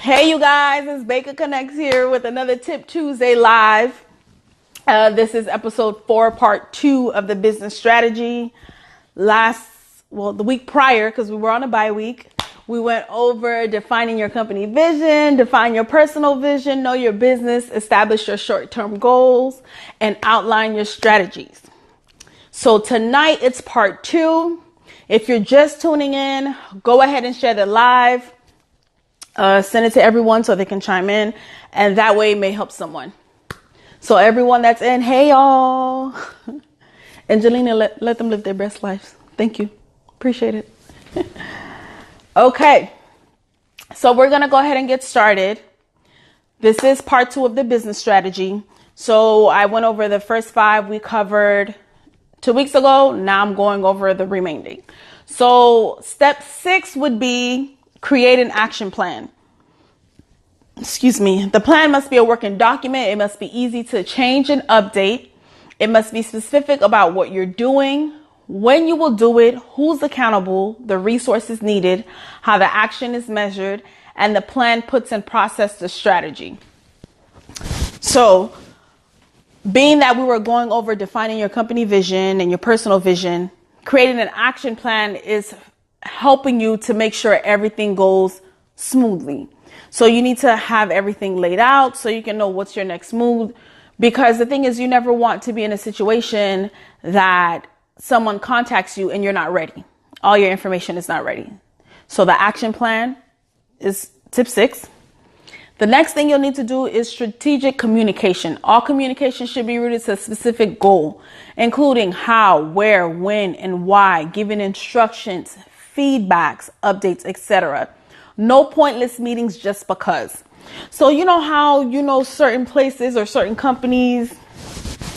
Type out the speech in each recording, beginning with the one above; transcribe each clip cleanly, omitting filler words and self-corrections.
Hey, you guys, it's Baker Connects here with another Tip Tuesday live. This is episode 4, part 2 of the business strategy. The week prior, because we were on a bye week, we went over defining your company vision, define your personal vision, know your business, establish your short-term goals, and outline your strategies. So tonight it's part 2. If you're just tuning in, go ahead and share the live. Send it to everyone so they can chime in, and that way it may help someone. So everyone that's in, hey y'all. Angelina, let them live their best lives. Thank you. Appreciate it. Okay. So we're going to go ahead and get started. This is part 2 of the business strategy. So I went over the first 5 we covered 2 weeks ago. Now I'm going over the remaining. So step 6 would be create an action plan. The plan must be a working document. It must be easy to change and update. It must be specific about what you're doing, when you will do it, who's accountable, the resources needed, how the action is measured, and the plan puts in process the strategy. So, being that we were going over defining your company vision and your personal vision, creating an action plan is helping you to make sure everything goes smoothly. So you need to have everything laid out so you can know what's your next move. Because the thing is, you never want to be in a situation that someone contacts you and you're not ready. All your information is not ready. So the action plan is tip 6. The next thing you'll need to do is strategic communication. All communication should be rooted to a specific goal, including how, where, when, and why, giving instructions, feedbacks, updates, etc. No pointless meetings just because. So you know how, certain places or certain companies,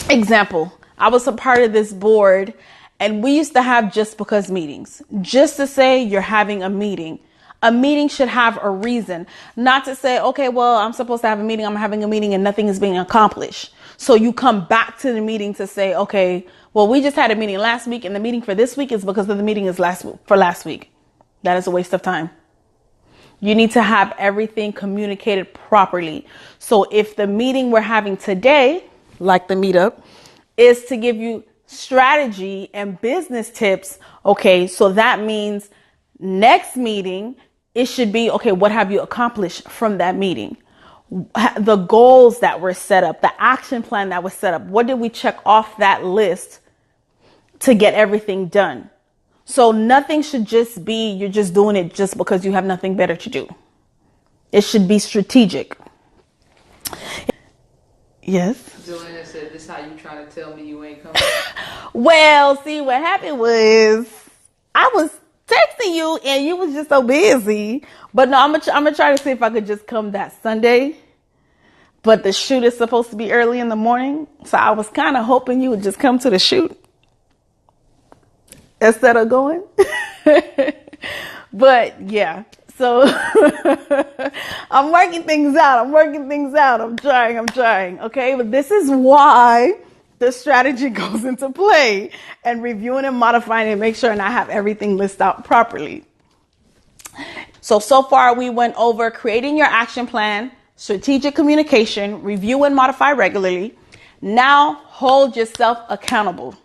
example, I was a part of this board and we used to have just because meetings, just to say you're having a meeting. A meeting should have a reason, not to say, okay, well, I'm supposed to have a meeting. I'm having a meeting and nothing is being accomplished. So you come back to the meeting to say, okay, well, we just had a meeting last week and the meeting for this week is because of the meeting is last week. That is a waste of time. You need to have everything communicated properly. So if the meeting we're having today, like the meetup, is to give you strategy and business tips, okay, so that means next meeting, it should be, okay, what have you accomplished from that meeting? The goals that were set up, the action plan that was set up, what did we check off that list to get everything done? So nothing should just be, you're just doing it just because you have nothing better to do. It should be strategic. Yes? Joanna said, this how you trying to tell me you ain't coming? Well, see, what happened was I was texting you and you was just so busy. But no, I'm gonna try to see if I could just come that Sunday. But the shoot is supposed to be early in the morning. So I was kind of hoping you would just come to the shoot instead of going. But yeah, so I'm working things out. I'm trying. Okay. But this is why the strategy goes into play, and reviewing and modifying it, make sure and I have everything listed out properly. So far we went over creating your action plan, strategic communication, review and modify regularly. Now hold yourself accountable.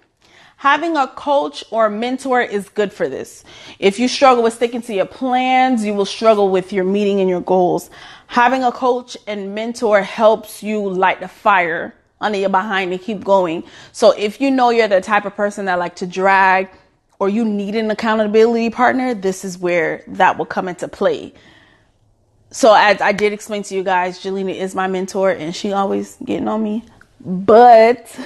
Having a coach or mentor is good for this. If you struggle with sticking to your plans, you will struggle with your meeting and your goals. Having a coach and mentor helps you light the fire under your behind and keep going. So if you know you're the type of person that like to drag or you need an accountability partner, this is where that will come into play. So as I did explain to you guys, Jelena is my mentor and she always getting on me, but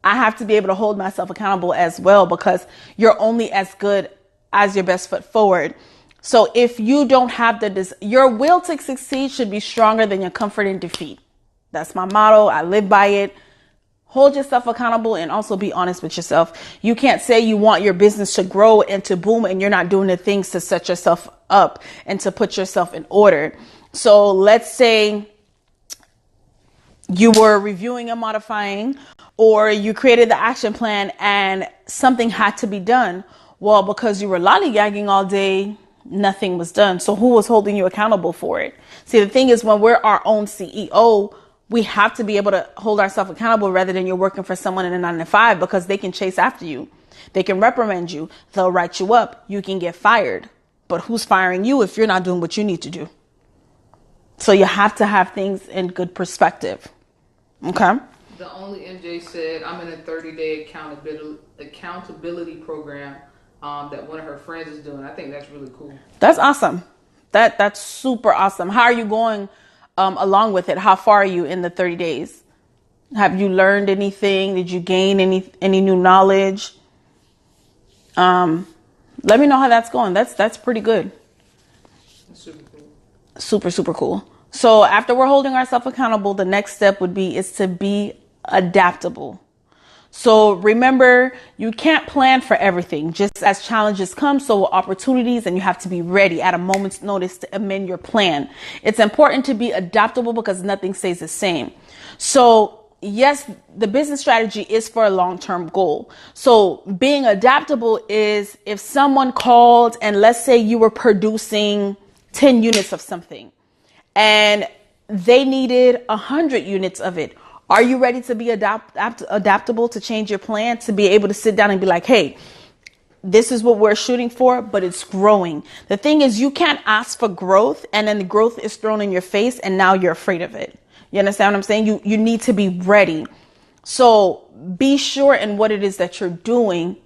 I have to be able to hold myself accountable as well, because you're only as good as your best foot forward. So if you don't have your will to succeed should be stronger than your comfort in defeat. That's my motto. I live by it. Hold yourself accountable and also be honest with yourself. You can't say you want your business to grow and to boom and you're not doing the things to set yourself up and to put yourself in order. So let's say you were reviewing and modifying, or you created the action plan and something had to be done. Well, because you were lollygagging all day, Nothing was done. So who was holding you accountable for it? See, the thing is, when we're our own CEO, we have to be able to hold ourselves accountable rather than you're working for someone in a 9 to 5, because they can chase after you. They can reprimand you. They'll write you up. You can get fired. But who's firing you if you're not doing what you need to do? So you have to have things in good perspective. Okay. The only MJ said, I'm in a 30-day accountability program that one of her friends is doing. I think that's really cool. That's awesome. That's super awesome. How are you going along with it? How far are you in the 30 days? Have you learned anything? Did you gain any new knowledge? Let me know how that's going. That's pretty good. That's super cool. Super, super cool. So after we're holding ourselves accountable, the next step is to be adaptable. So remember, you can't plan for everything. Just as challenges come, so will opportunities, and you have to be ready at a moment's notice to amend your plan. It's important to be adaptable because nothing stays the same. So yes, the business strategy is for a long-term goal. So being adaptable is if someone called and let's say you were producing 10 units of something and they needed 100 units of it. Are you ready to be adaptable to change your plan, to be able to sit down and be like, hey, this is what we're shooting for, but it's growing. The thing is, you can't ask for growth and then the growth is thrown in your face and now you're afraid of it. You understand what I'm saying? You need to be ready. So be sure in what it is that you're doing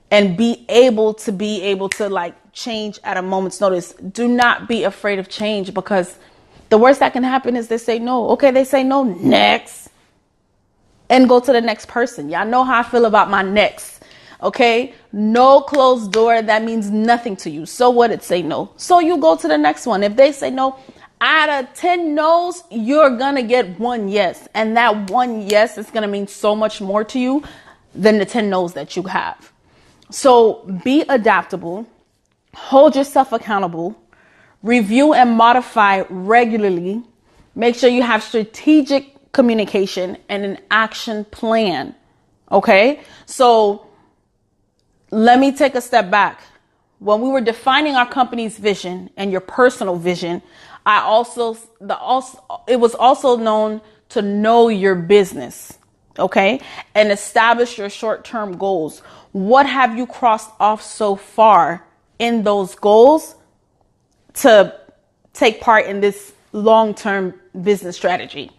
and be able to like change at a moment's notice. Do not be afraid of change, because the worst that can happen is they say no. Okay, they say no, next. And go to the next person. Y'all know how I feel about my next. Okay, no closed door. That means nothing to you. So what? It say no. So you go to the next one. If they say no, out of 10 no's, you're going to get one yes. And that one yes is going to mean so much more to you than the 10 no's that you have. So be adaptable, hold yourself accountable, review and modify regularly. Make sure you have strategic communication and an action plan. Okay. So let me take a step back. When we were defining our company's vision and your personal vision, it was also known to know your business. Okay. And establish your short-term goals. What have you crossed off so far in those goals to take part in this long-term business strategy?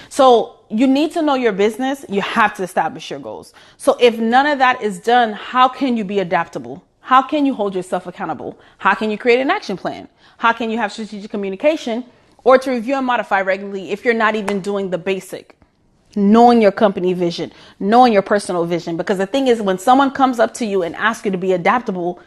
So you need to know your business. You have to establish your goals. So if none of that is done, how can you be adaptable? How can you hold yourself accountable? How can you create an action plan? How can you have strategic communication or to review and modify regularly if you're not even doing the basic? Knowing your company vision, knowing your personal vision. Because the thing is, when someone comes up to you and asks you to be adaptable,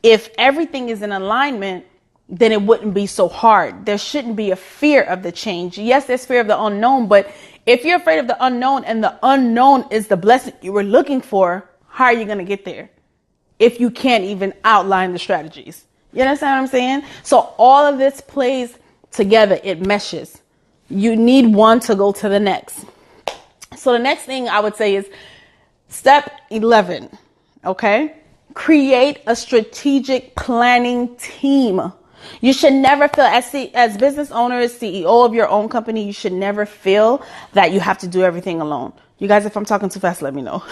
if everything is in alignment, then it wouldn't be so hard. There shouldn't be a fear of the change. Yes, there's fear of the unknown, but if you're afraid of the unknown and the unknown is the blessing you were looking for, how are you going to get there if you can't even outline the strategies? You understand what I'm saying? So all of this plays together. It meshes. You need one to go to the next. So the next thing I would say is step 11. Okay. Create a strategic planning team. You should never feel as business owners, CEO of your own company, you should never feel that you have to do everything alone. You guys, if I'm talking too fast, let me know.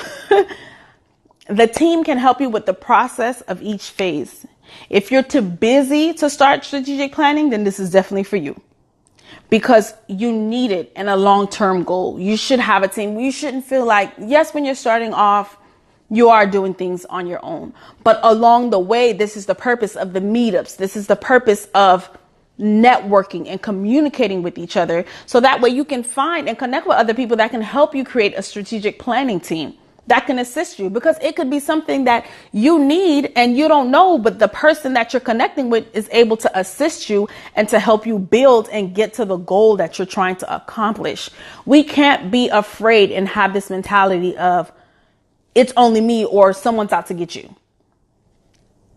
The team can help you with the process of each phase. If you're too busy to start strategic planning, then this is definitely for you, because you need it in a long-term goal. You should have a team. You shouldn't feel like, yes, when you're starting off, you are doing things on your own. But along the way, this is the purpose of the meetups. This is the purpose of networking and communicating with each other. So that way you can find and connect with other people that can help you create a strategic planning team that can assist you, because it could be something that you need and you don't know, but the person that you're connecting with is able to assist you and to help you build and get to the goal that you're trying to accomplish. We can't be afraid and have this mentality of, it's only me or someone's out to get you.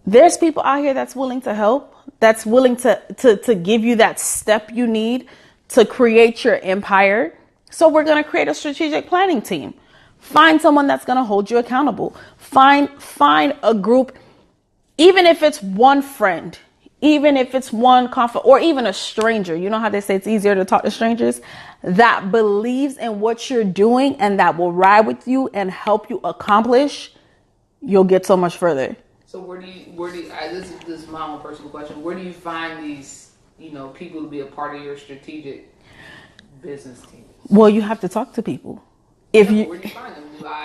There's people out here that's willing to help, that's willing to give you that step you need to create your empire. So we're going to create a strategic planning team. Find someone that's going to hold you accountable. Find a group, even if it's one friend, even if it's one or even a stranger, you know how they say it's easier to talk to strangers, that believes in what you're doing and that will ride with you and help you accomplish, you'll get so much further. So this is my own personal question. Where do you find these, people to be a part of your strategic business team? Well, you have to talk to people. Where do you find them?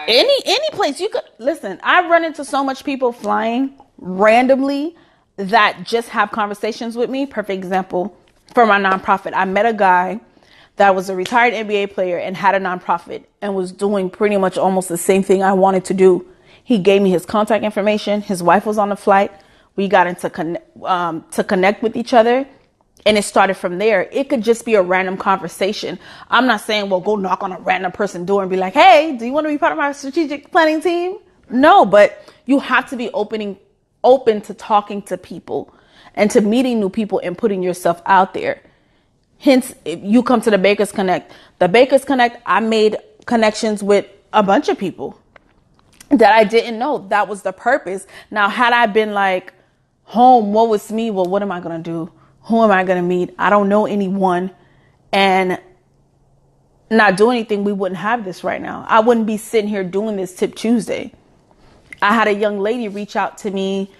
Any place you could listen. I've run into so much people flying randomly that just have conversations with me. Perfect example for my nonprofit. I met a guy that was a retired NBA player and had a nonprofit and was doing pretty much almost the same thing I wanted to do. He gave me his contact information. His wife was on the flight. We got into to connect with each other. And it started from there. It could just be a random conversation. I'm not saying, well, go knock on a random person's door and be like, hey, do you want to be part of my strategic planning team? No, but you have to be open to talking to people and to meeting new people and putting yourself out there. Hence, if you come to the Bakers Connect. The Bakers Connect, I made connections with a bunch of people that I didn't know. That was the purpose. Now, had I been like, home, what was me? Well, what am I going to do? Who am I going to meet? I don't know anyone. And not do anything, we wouldn't have this right now. I wouldn't be sitting here doing this Tip Tuesday. I had a young lady reach out to me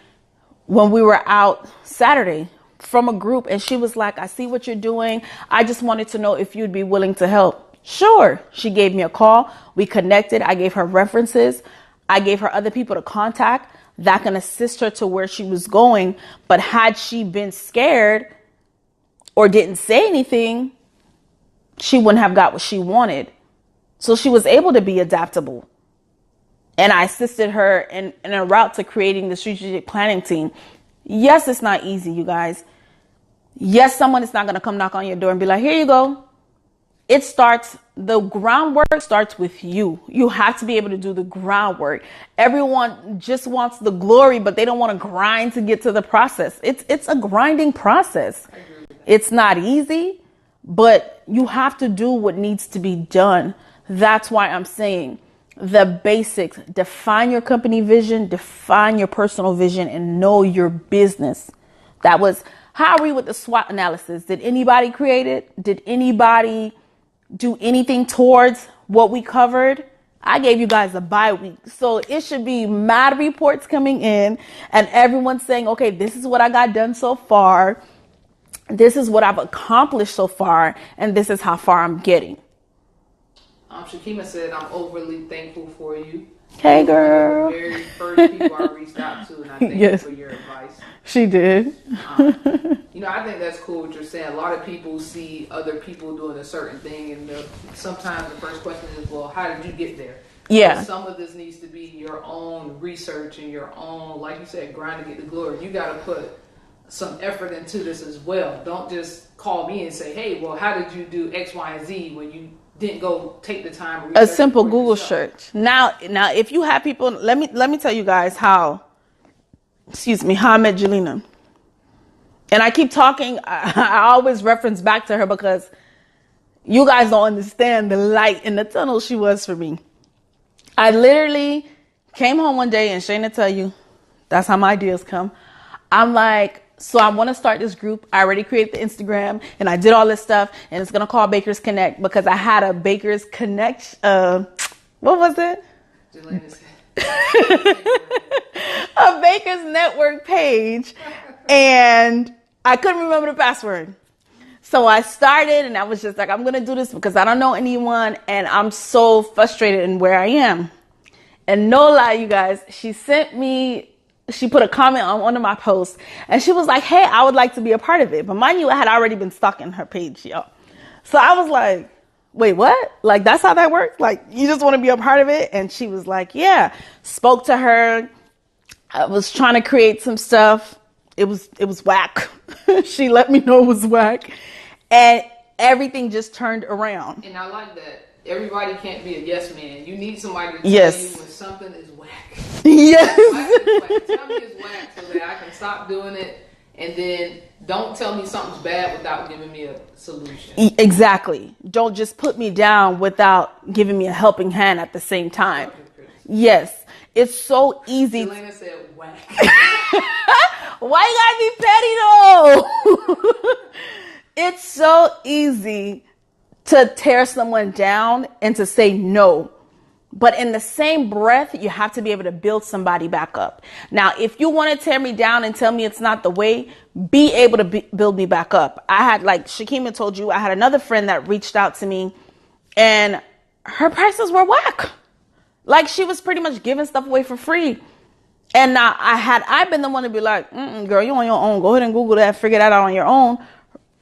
when we were out Saturday from a group. And she was like, I see what you're doing. I just wanted to know if you'd be willing to help. Sure. She gave me a call. We connected. I gave her references. I gave her other people to contact that can assist her to where she was going. But had she been scared or didn't say anything, she wouldn't have got what she wanted. So she was able to be adaptable. And I assisted her in a route to creating the strategic planning team. Yes, it's not easy, you guys. Yes, someone is not going to come knock on your door and be like, here you go. The groundwork starts with you. You have to be able to do the groundwork. Everyone just wants the glory, but they don't want to grind to get to the process. It's a grinding process. It's not easy, but you have to do what needs to be done. That's why I'm saying the basics. Define your company vision, define your personal vision, and know your business. That was, how are we with the SWOT analysis? Did anybody create it? Did anybody do anything towards what we covered? I gave you guys a bye week. So it should be mad reports coming in and everyone saying, okay, this is what I got done so far. This is what I've accomplished so far. And this is how far I'm getting. Shakima said, I'm overly thankful for you. Hey, girl. The very first people I reached out to, and I thank you for your advice. She did. I think that's cool what you're saying. A lot of people see other people doing a certain thing, and sometimes the first question is, well, how did you get there? Yeah. Some of this needs to be your own research and your own, like you said, grind to get the glory. You got to put some effort into this as well. Don't just call me and say, hey, well, how did you do X, Y, and Z when you didn't go take the time to a simple Google search. Now, if you have people, let me tell you guys how I met Jelena. And I keep talking, I always reference back to her because you guys don't understand the light in the tunnel she was for me. I literally came home one day, and Shayna tell you, that's how my ideas come. I'm like, so I want to start this group. I already created the Instagram and I did all this stuff, and it's going to call Bakers Connect because I had a Bakers Connect. What was it? A Bakers Network page. And I couldn't remember the password. So I started, and I was just like, I'm going to do this because I don't know anyone. And I'm so frustrated in where I am. And no lie, you guys, she put a comment on one of my posts, and she was like, hey, I would like to be a part of it. But mind you, I had already been stalking her page, y'all. So I was like, wait, what? Like, that's how that works? Like, you just want to be a part of it? And she was like, yeah. Spoke to her. I was trying to create some stuff. It was whack. She let me know it was whack. And everything just turned around. And I like that. Everybody can't be a yes man. You need somebody to tell you when something is whack. Yes. Tell me it's whack so that I can stop doing it, and then don't tell me something's bad without giving me a solution. Exactly. Don't just put me down without giving me a helping hand at the same time. Yes. It's so easy. Elena said whack. Why you gotta be petty though? It's so easy to tear someone down and to say no. But in the same breath, you have to be able to build somebody back up. Now, if you want to tear me down and tell me it's not the way, be able to build me back up. I had, like Shakima told you, I had another friend that reached out to me and her prices were whack. Like she was pretty much giving stuff away for free. And now I've been the one to be like, girl, you on your own. Go ahead and Google that, figure that out on your own.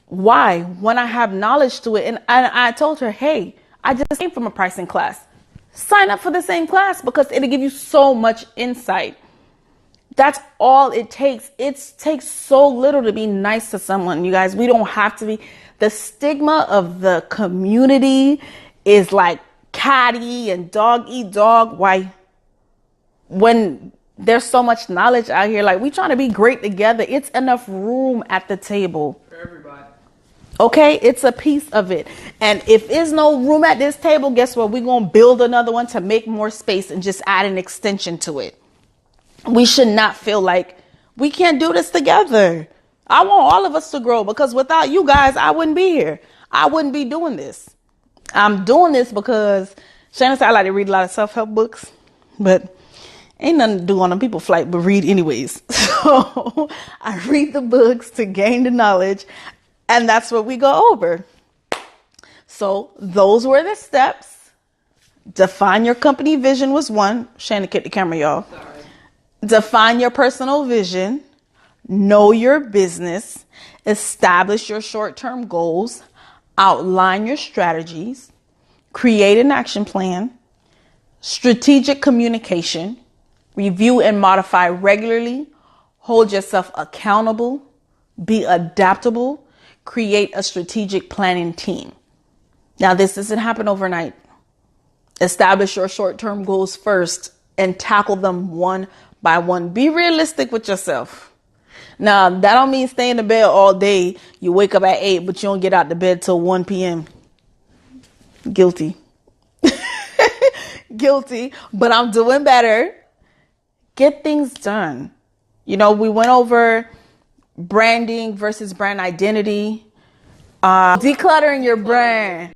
Why? When I have knowledge to it. And I told her, hey, I just came from a pricing class. Sign up for the same class because it'll give you so much insight. That's all it takes. It takes so little to be nice to someone, you guys. We don't have to be. The stigma of the community is like catty and dog eat dog. Why? When there's so much knowledge out here, like we trying to be great together. It's enough room at the table. For everybody. Okay, it's a piece of it. And if there's no room at this table, guess what? We're going to build another one to make more space and just add an extension to it. We should not feel like we can't do this together. I want all of us to grow because without you guys, I wouldn't be here. I wouldn't be doing this. I'm doing this because Shannon said I like to read a lot of self-help books, but ain't nothing to do on a people flight but read anyways. So I read the books to gain the knowledge. And that's what we go over. So those were the steps. Define your company vision was one. Shannon, get the camera, y'all. Sorry. Define your personal vision. Know your business. Establish your short-term goals. Outline your strategies. Create an action plan. Strategic communication. Review and modify regularly. Hold yourself accountable. Be adaptable. Create a strategic planning team. Now, this doesn't happen overnight. Establish your short-term goals first and tackle them one by one. Be realistic with yourself. Now, that don't mean stay in the bed all day. You wake up at 8, but you don't get out the bed till 1 p.m. Guilty. Guilty, but I'm doing better. Get things done. You know, we went over branding versus brand identity, decluttering your brand.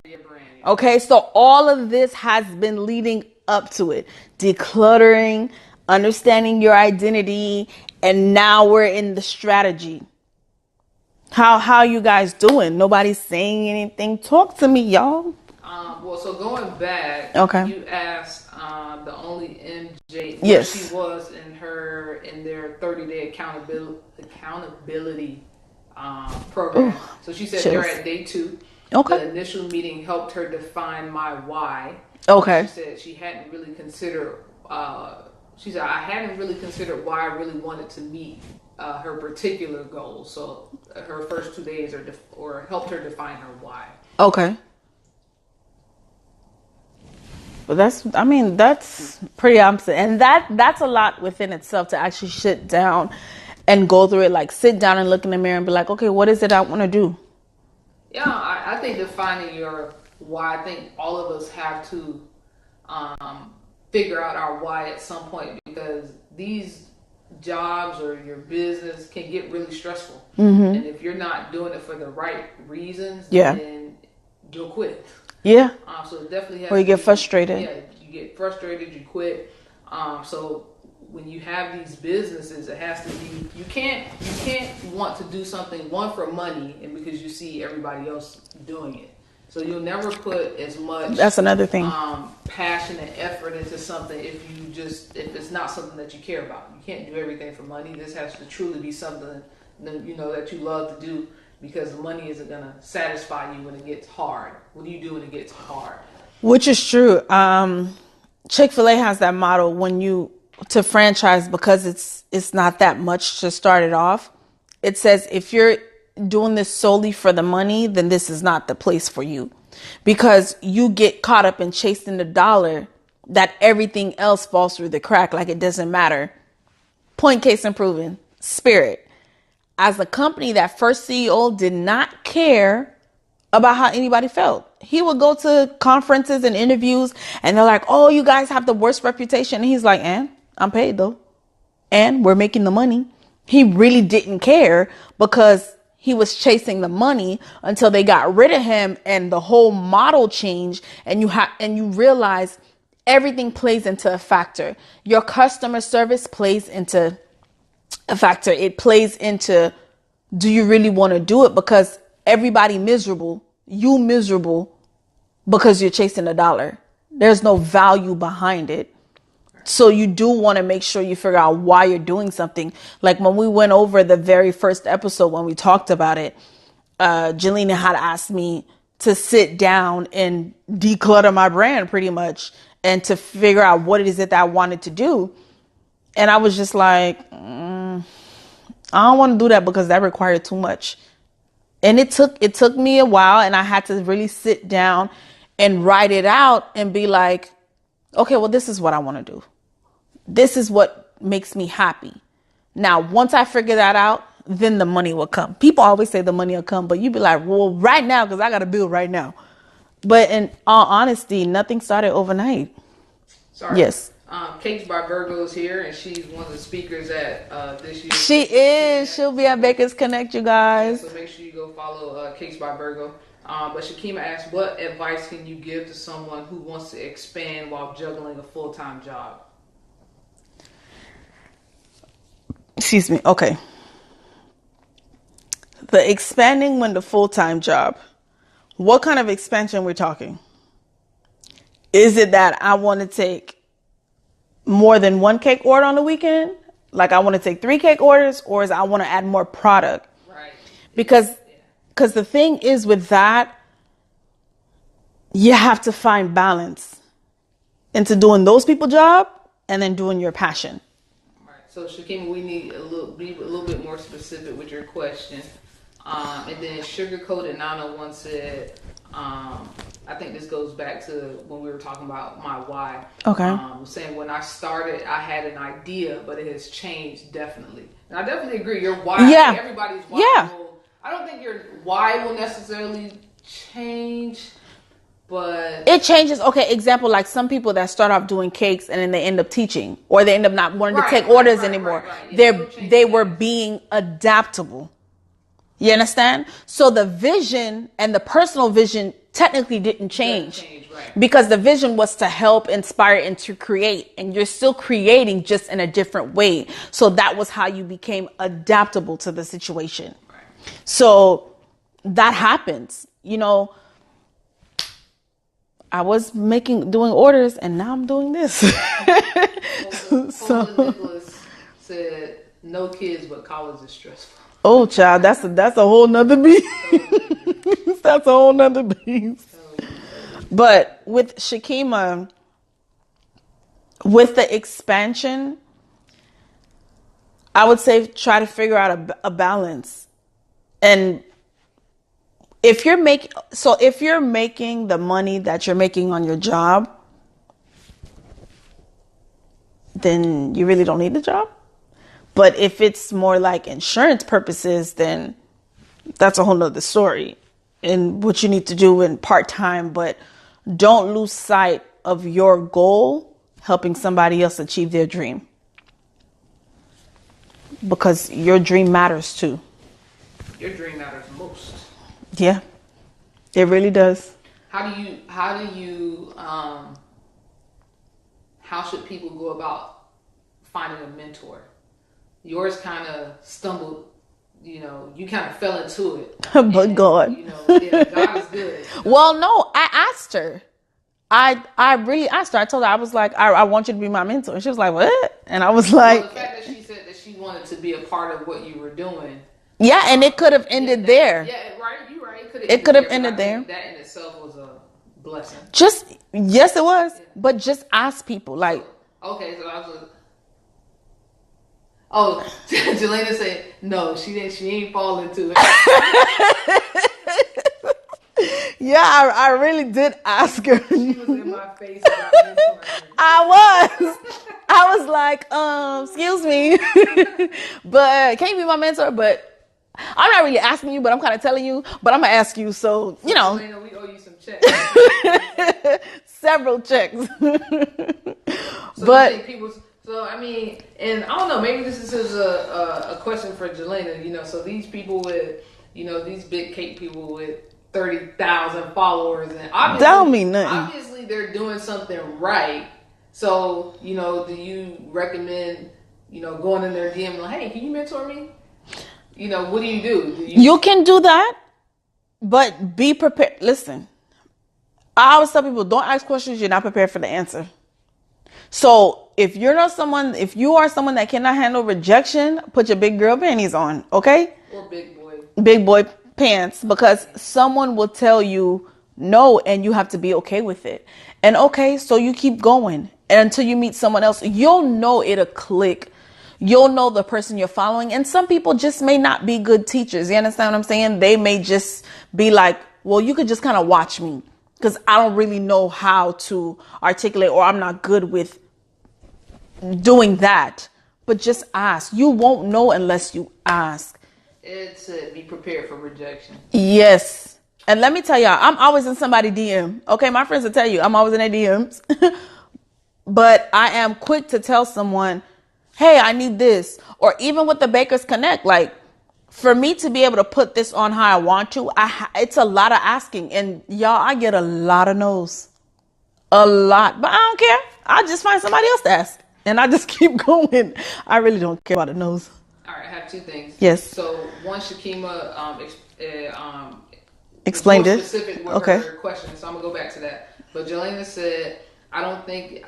Okay, so all of this has been leading up to it. Decluttering, understanding your identity, and now we're in the strategy. How you guys doing? Nobody's saying anything. Talk to me, y'all. Well, so going back, okay. You asked the only MJ where yes. she was in their 30-day accountability program. Ooh, so she said they're at day 2. Okay. The initial meeting helped her define my why. Okay. She said she hadn't really considered. She said I hadn't really considered why I really wanted to meet her particular goals. So her first 2 days or helped her define her why. Okay. But that's pretty opposite. And that's a lot within itself to actually sit down and go through it. Like sit down and look in the mirror and be like, okay, what is it I want to do? Yeah, I think defining your why, I think all of us have to figure out our why at some point, because these jobs or your business can get really stressful. Mm-hmm. And if you're not doing it for the right reasons, then you'll quit. Yeah. So it definitely has or you get frustrated. Yeah, you get frustrated, you quit. So when you have these businesses, it has to be, you can't want to do something, one, for money and because you see everybody else doing it. So you'll never put as much, that's another thing, passion and effort into something if it's not something that you care about. You can't do everything for money. This has to truly be something that you love to do, because the money isn't going to satisfy you when it gets hard. What do you do when it gets hard? Which is true. Chick-fil-A has that model to franchise, because it's not that much to start it off. It says if you're doing this solely for the money, then this is not the place for you, because you get caught up in chasing the dollar that everything else falls through the crack. Like it doesn't matter. Point case in proven. Spirit. As a company, that first CEO did not care about how anybody felt. He would go to conferences and interviews and they're like, oh, you guys have the worst reputation. And he's like, and I'm paid though. And we're making the money. He really didn't care because he was chasing the money until they got rid of him and the whole model changed. And you realize everything plays into a factor. Your customer service plays into a factor. It plays into, do you really want to do it? Because everybody miserable, you miserable because you're chasing a dollar. There's no value behind it. So you do want to make sure you figure out why you're doing something. Like when we went over the very first episode, when we talked about it, Jelena had asked me to sit down and declutter my brand pretty much and to figure out what it is that I wanted to do. And I was just like, I don't want to do that because that required too much. And it took me a while, and I had to really sit down and write it out and be like, okay, well, this is what I want to do. This is what makes me happy. Now, once I figure that out, then the money will come. People always say the money will come, but you be like, well, right now, because I got a bill right now. But in all honesty, nothing started overnight. Sorry. Yes. Cakes by Virgo is here, and she's one of the speakers at this year. She is. She'll be at Baker's Connect, you guys. Yeah, so make sure you go follow Cakes by Virgo. But Shakima asks, what advice can you give to someone who wants to expand while juggling a full-time job? Excuse me. Okay. The expanding when the full-time job. What kind of expansion we're talking? Is it that I want to take more than one cake order on the weekend? Like I want to take 3 cake orders, or is I want to add more product? Right. Because the thing is with that, you have to find balance into doing those people's job and then doing your passion. Right. So Shakima, we need be a little bit more specific with your question. And then Sugarcoated 901 said, I think this goes back to when we were talking about my why. Okay. Saying when I started, I had an idea, but it has changed definitely. And I definitely agree. Your why, yeah. Everybody's why. Yeah. I don't think your why will necessarily change, but it changes. Okay, example, like some people that start off doing cakes and then they end up teaching, or they end up not wanting to take orders anymore. Yeah, they were being adaptable. You understand? So the vision and the personal vision technically didn't change. Because the vision was to help, inspire, and to create. And you're still creating, just in a different way. So that was how you became adaptable to the situation. Right. So that happens. You know, I was doing orders, and now I'm doing this. So Nicholas said, no kids, but college is stressful. Oh, child, that's a whole nother beast. That's a whole nother beast. But with Shakima, with the expansion, I would say try to figure out a balance. And if you're making the money that you're making on your job, then you really don't need the job. But if it's more like insurance purposes, then that's a whole nother story. And what you need to do in part-time, but don't lose sight of your goal, helping somebody else achieve their dream. Because your dream matters too. Your dream matters most. Yeah, it really does. How should people go about finding a mentor? Yours kind of stumbled, you kind of fell into it. But God. God is good. Well, no, I asked her. I really asked her. I told her, I was like, I want you to be my mentor. And she was like, what? And I was like. Well, the fact that she said that she wanted to be a part of what you were doing. Yeah, and it could have ended there. Yeah, right. You're right. It could have ended there. That in itself was a blessing. Yes, it was. Yeah. But just ask people. Like. Okay, so I was. Oh, Jelena said, no, she ain't fall into it. Yeah, I really did ask her. She was in my face about mentoring. I was like, excuse me, but can you be my mentor? But I'm not really asking you, but I'm kind of telling you, but I'm going to ask you. So, Jelena, we owe you some checks. Several checks. So but So I mean, and I don't know, maybe this is a question for Jelena. You know, so these people with, you know, these big cake people with 30,000 followers, and That don't mean nothing. obviously they're doing something right. So, you know, do you recommend, you know, going in their DM like, hey, can you mentor me? You know, what do you do? You can do that, but be prepared. Listen, I always tell people, don't ask questions you're not prepared for the answer. So if you are someone that cannot handle rejection, put your big girl panties on, okay? Or big boy pants, because someone will tell you no and you have to be okay with it. And okay, so you keep going, and until you meet someone else, you'll know it'll click. You'll know the person you're following. And some people just may not be good teachers. You understand what I'm saying? They may just be like, well, you could just kind of watch me because I don't really know how to articulate, or I'm not good with doing that. But just ask. You won't know unless you ask. It's be prepared for rejection. Yes. And let me tell y'all, I'm always in somebody's DM. Okay, my friends will tell you I'm always in their DMs. But I am quick to tell someone, hey, I need this. Or even with the Bakers Connect, like, for me to be able to put this on how I want to, it's a lot of asking. And y'all, I get a lot of no's. A lot. But I don't care. I just find somebody else to ask. And I just keep going. I really don't care about the no's. All right, I have two things. Yes. So one, Shakima explained it. Specific with her question, so I'm gonna go back to that. But Jelena said, I think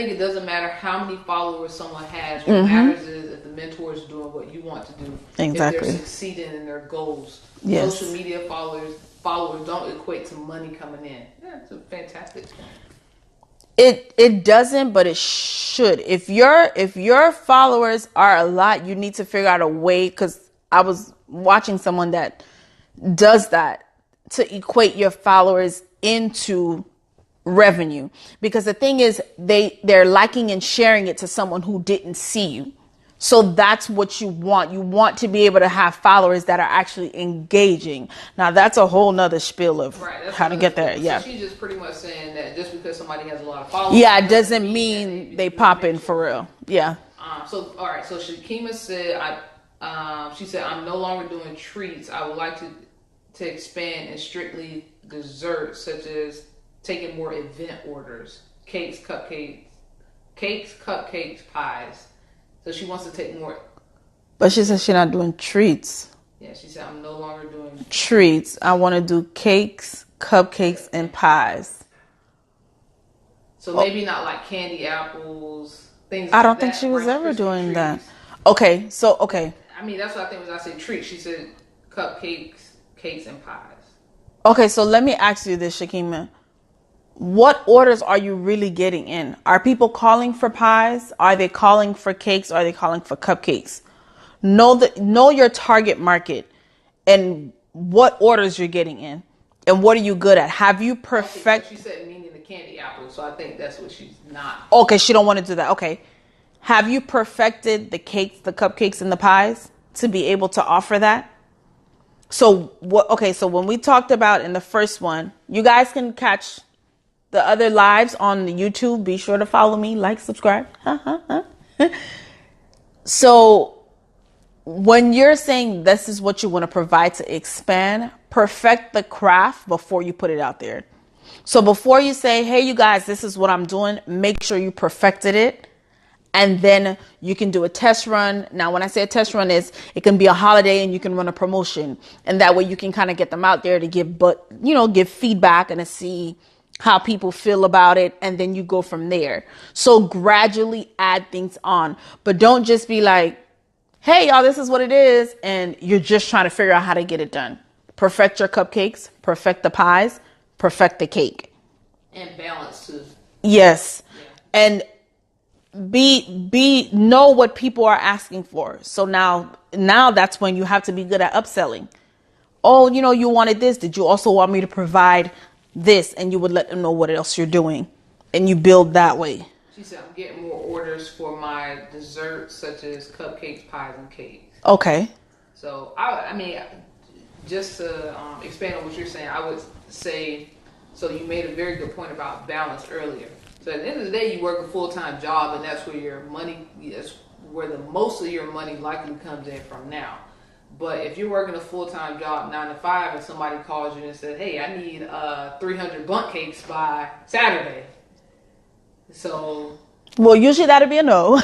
it doesn't matter how many followers someone has. What matters is if the mentor is doing what you want to do. Exactly. If they're succeeding in their goals. Yes. Social media followers don't equate to money coming in. Yeah, it's a fantastic point. It doesn't, but it should. If your followers are a lot, you need to figure out a way, because I was watching someone that does that, to equate your followers into revenue. Because the thing is, they're liking and sharing it to someone who didn't see you. So that's what you want. You want to be able to have followers that are actually engaging. Now that's a whole nother spiel of how to get there. Yeah. So she's just pretty much saying that just because somebody has a lot of followers, yeah, it doesn't mean they pop in for real. Yeah. So all right. So Shakima said, she said, I'm no longer doing treats. I would like to expand in strictly desserts, such as taking more event orders, cakes, cupcakes, pies. So she wants to take more. But she said she's not doing treats. Yeah, she said, I'm no longer doing treats. I want to do cakes, cupcakes, and pies. So maybe not like candy apples, things I don't think she was ever doing that. Okay, so, okay. I mean, that's what I think when I say treats. She said cupcakes, cakes, and pies. Okay, so let me ask you this, Shakima. What orders are you really getting in? Are people calling for pies? Are they calling for cakes? Are they calling for cupcakes? Know your target market and what orders you're getting in, and what are you good at. Have you perfect? She said meaning the candy apple, so I think that's what she's not. Okay, she don't want to do that. Okay, have you perfected the cakes, the cupcakes, and the pies to be able to offer that? So what? Okay, so when we talked about in the first one, you guys can catch the other lives on the YouTube. Be sure to follow me, like, subscribe. So when you're saying this is what you want to provide to expand, perfect the craft before you put it out there. So before you say, hey, you guys, this is what I'm doing, make sure you perfected it. And then you can do a test run. Now, when I say a test run, it can be a holiday and you can run a promotion. And that way you can kind of get them out there to give feedback and to see how people feel about it. And then you go from there. So gradually add things on. But don't just be like, hey, y'all, this is what it is. And you're just trying to figure out how to get it done. Perfect your cupcakes, perfect the pies, perfect the cake. And balance too. Yes. Yeah. And know what people are asking for. So now that's when you have to be good at upselling. Oh, you wanted this. Did you also want me to provide this? And you would let them know what else you're doing. And you build that way. She said, I'm getting more orders for my desserts, such as cupcakes, pies, and cakes. Okay. So, I mean, just to expand on what you're saying, I would say, so you made a very good point about balance earlier. So at the end of the day, you work a full-time job, and that's where your money, that's where the most of your money likely comes in from now. But if you're working a full-time job, 9 to 5, and somebody calls you and says, hey, I need 300 bundt cakes by Saturday. So... Well, usually that'll be a no,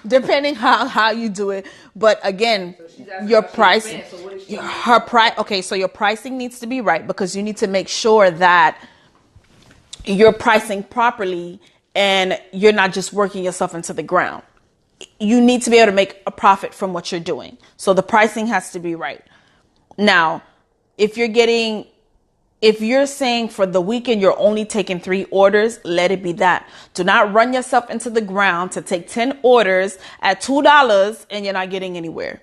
depending how you do it. But again, so your pricing, her price. Okay, so your pricing needs to be right, because you need to make sure that you're pricing properly and you're not just working yourself into the ground. You need to be able to make a profit from what you're doing. So the pricing has to be right. Now, if you're saying for the weekend you're only taking 3 orders, let it be that. Do not run yourself into the ground to take 10 orders at $2 and you're not getting anywhere.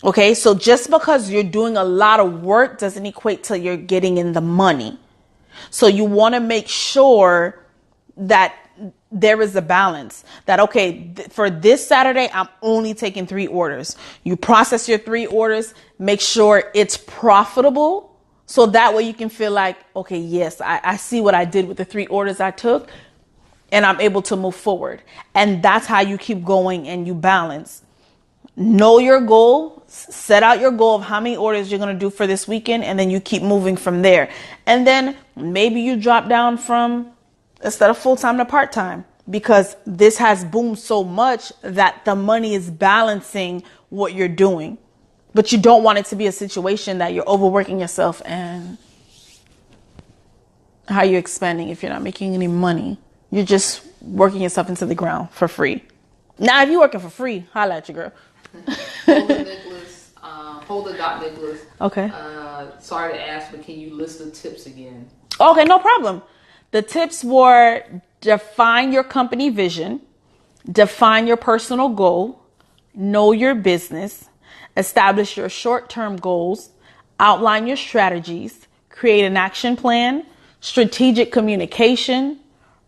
Okay, so just because you're doing a lot of work doesn't equate to you're getting in the money. So you want to make sure that there is a balance, that, okay, for this Saturday, I'm only taking 3 orders. You process your 3 orders, make sure it's profitable. So that way you can feel like, okay, yes, I see what I did with the 3 orders I took, and I'm able to move forward. And that's how you keep going and you balance. Know your goal, set out your goal of how many orders you're going to do for this weekend, and then you keep moving from there. And then maybe you drop down from, instead of full-time, to part-time, because this has boomed so much that the money is balancing what you're doing. But you don't want it to be a situation that you're overworking yourself and how you're expanding if you're not making any money. You're just working yourself into the ground for free. Now, if you're working for free, holla at your girl. Nicholas. Okay. Sorry to ask, but can you list the tips again? Okay, no problem. The tips were: define your company vision, define your personal goal, know your business, establish your short-term goals, outline your strategies, create an action plan, strategic communication,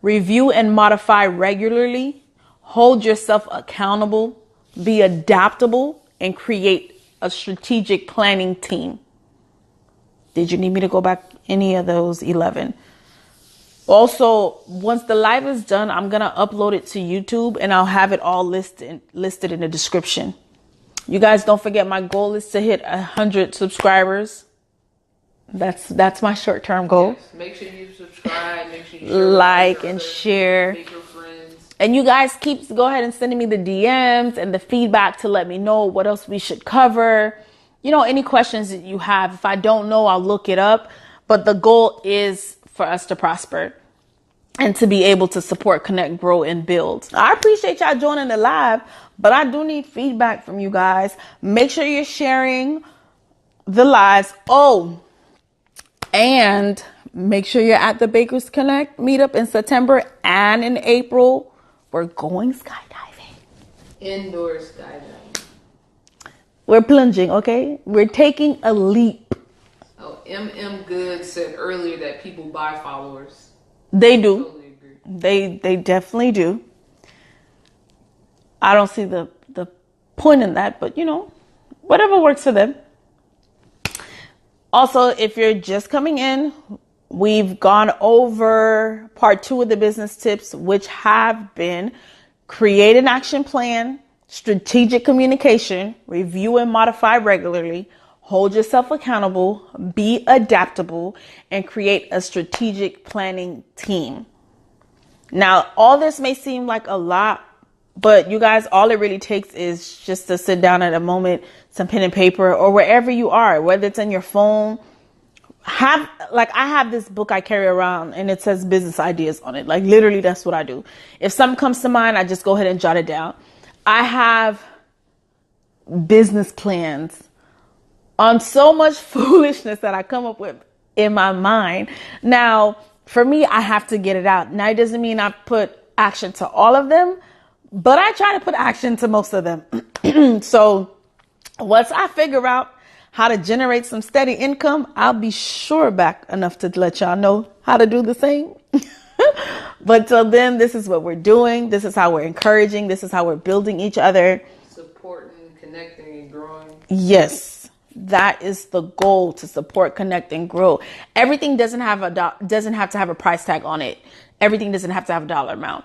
review and modify regularly, hold yourself accountable, be adaptable, and create a strategic planning team. Did you need me to go back any of those 11? Also, once the live is done, I'm going to upload it to YouTube, and I'll have it all listed in the description. You guys, don't forget, my goal is to hit 100 subscribers. That's my short-term goal. Yes. Make sure you subscribe. Make sure you like and share. Make your friends. And you guys go ahead and sending me the DMs and the feedback to let me know what else we should cover. You know, any questions that you have. If I don't know, I'll look it up. But the goal is for us to prosper and to be able to support, connect, grow, and build. I appreciate y'all joining the live, but I do need feedback from you guys. Make sure you're sharing the lives. Oh, and make sure you're at the Bakers Connect meetup in September and in April. We're going skydiving. Indoor skydiving. We're plunging, okay? We're taking a leap. Oh, MM Good said earlier that people buy followers. They do. Totally agree. They definitely do. I don't see the point in that, but you know, whatever works for them. Also, if you're just coming in, we've gone over part 2 of the business tips, which have been: create an action plan, strategic communication, review and modify regularly, hold yourself accountable, be adaptable, and create a strategic planning team. Now, all this may seem like a lot, but you guys, all it really takes is just to sit down at a moment, some pen and paper, or wherever you are, whether it's in your phone. I have this book I carry around, and it says business ideas on it. Like, literally, that's what I do. If something comes to mind, I just go ahead and jot it down. I have business plans on so much foolishness that I come up with in my mind. Now, for me, I have to get it out. Now, it doesn't mean I put action to all of them, but I try to put action to most of them. So once I figure out how to generate some steady income, I'll be sure back enough to let y'all know how to do the same. But till then, this is what we're doing. This is how we're encouraging. This is how we're building each other. Supporting, connecting, and growing. Yes. That is the goal, to support, connect, and grow. Everything doesn't have to have a price tag on it. Everything doesn't have to have a dollar amount.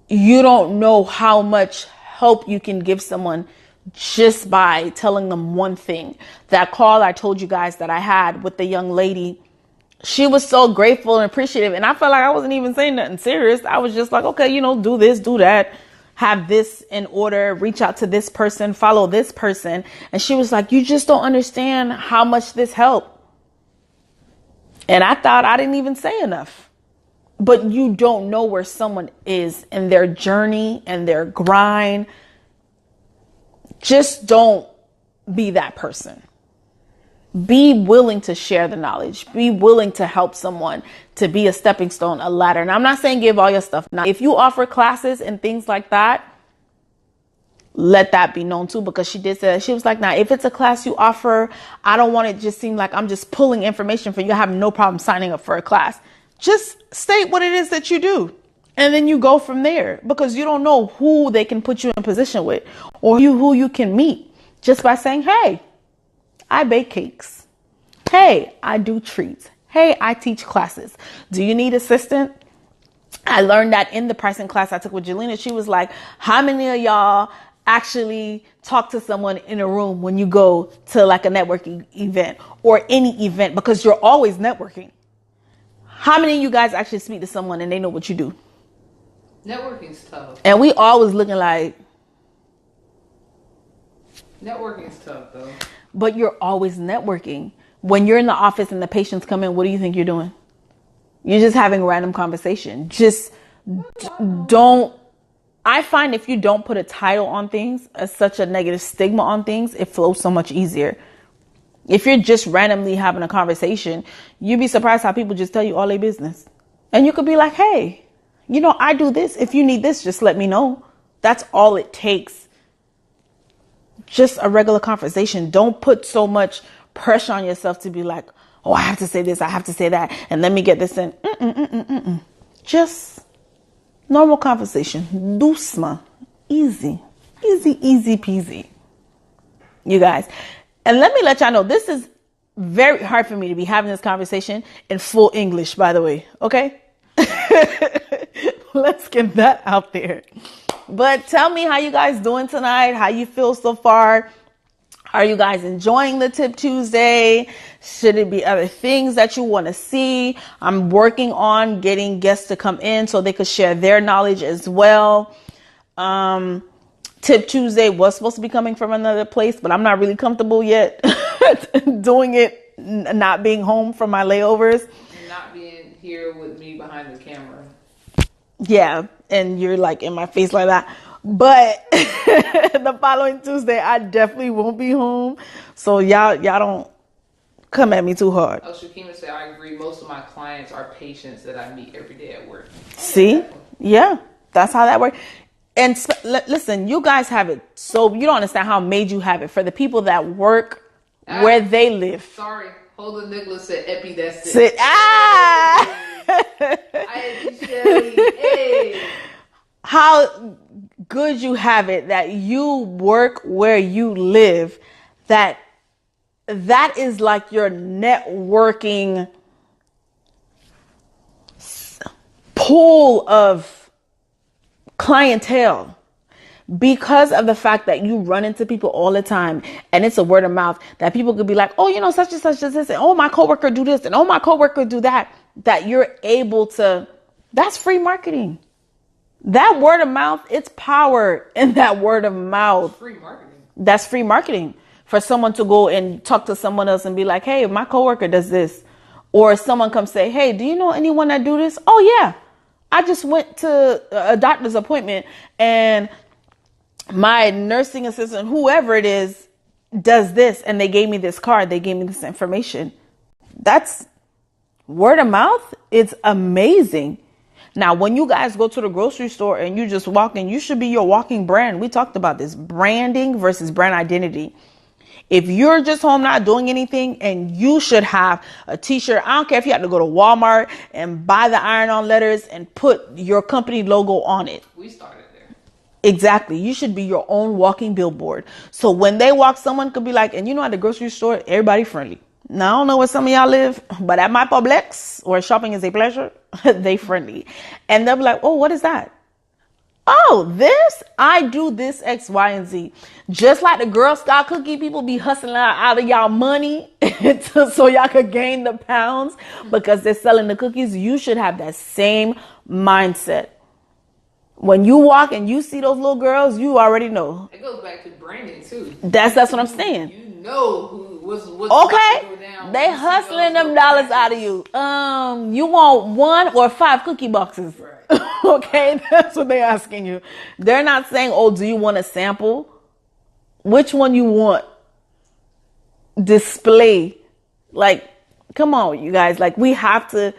You don't know how much help you can give someone just by telling them one thing. That call I told you guys that I had with the young lady, she was so grateful and appreciative. And I felt like I wasn't even saying nothing serious. I was just like, okay, do this, do that, have this in order, reach out to this person, follow this person. And she was like, you just don't understand how much this helped. And I thought I didn't even say enough. But you don't know where someone is in their journey and their grind. Just don't be that person. Be willing to share the knowledge. Be willing to help someone, to be a stepping stone, a ladder. And I'm not saying give all your stuff. Now, if you offer classes and things like that, let that be known too, because she did say that. She was like, now, if it's a class you offer, I don't want it to just seem like I'm just pulling information for you. I have no problem signing up for a class. Just state what it is that you do. And then you go from there, because you don't know who they can put you in position with, or who you can meet just by saying, hey, I bake cakes. Hey, I do treats. Hey, I teach classes. Do you need assistant? I learned that in the pricing class I took with Jelena. She was like, how many of y'all actually talk to someone in a room when you go to like a networking event or any event? Because you're always networking. How many of you guys actually speak to someone and they know what you do? Networking's tough. And we always looking like... Networking's tough, though. But you're always networking. When you're in the office and the patients come in, what do you think you're doing? You're just having a random conversation. Just don't... I find if you don't put a title on things, as such a negative stigma on things, it flows so much easier. If you're just randomly having a conversation, you'd be surprised how people just tell you all their business. And you could be like, hey, I do this. If you need this, just let me know. That's all it takes. Just a regular conversation. Don't put so much pressure on yourself to be like, oh, I have to say this, I have to say that, and let me get this in. Just normal conversation. Dusma. Easy. Easy peasy. You guys. And let me let y'all know, this is very hard for me to be having this conversation in full English, by the way. Okay? Let's get that out there. But tell me how you guys doing tonight. How you feel so far. Are you guys enjoying the Tip Tuesday? Should it be other things that you want to see? I'm working on getting guests to come in so they could share their knowledge as well. Tip Tuesday was supposed to be coming from another place, but I'm not really comfortable yet doing it, not being home from my layovers. And not being here with me behind the camera. Yeah, and you're like in my face like that. But the following Tuesday, I definitely won't be home. So y'all don't come at me too hard. Oh, Shakima said, I agree. Most of my clients are patients that I meet every day at work. See? Yeah, that's how that works. And listen, you guys have it. So you don't understand how made you have it for the people that work where they live. Sorry. Holden Nicholas said, Epi, that's it. Hey. How good you have it that you work where you live. That is like your networking pool of clientele, because of the fact that you run into people all the time, and it's a word of mouth that people could be like, oh, such and such as this, and oh, my coworker do this, and oh, my coworker do that, that you're able to, that's free marketing. That word of mouth, it's power in that word of mouth. Free marketing. That's free marketing for someone to go and talk to someone else and be like, hey, my coworker does this. Or someone comes say, hey, do you know anyone that do this? Oh, yeah. I just went to a doctor's appointment and my nursing assistant, whoever it is, does this. And they gave me this card. They gave me this information. That's word of mouth. It's amazing. Now, when you guys go to the grocery store and you just walk in, you should be your walking brand. We talked about this, branding versus brand identity. If you're just home not doing anything, and you should have a t-shirt, I don't care if you have to go to Walmart and buy the iron-on letters and put your company logo on it. We started there. Exactly. You should be your own walking billboard. So when they walk, someone could be like, and you know, at the grocery store, everybody friendly. Now, I don't know where some of y'all live, but at my Publix, where shopping is a pleasure, they friendly. And they'll be like, oh, what is that? Oh, this? I do this X, Y, and Z. Just like the Girl Scout cookie people be hustling out of y'all money so y'all could gain the pounds because they're selling the cookies. You should have that same mindset. When you walk and you see those little girls, you already know. It goes back to branding too. That's what I'm saying. You know what's Okay. going down. They hustling them dollars out of you. You want 1 or 5 cookie boxes. Right. Okay, that's what they're asking you. They're not saying, oh, do you want a sample? Which one you want? Display. Like, come on, you guys. Like, we have to,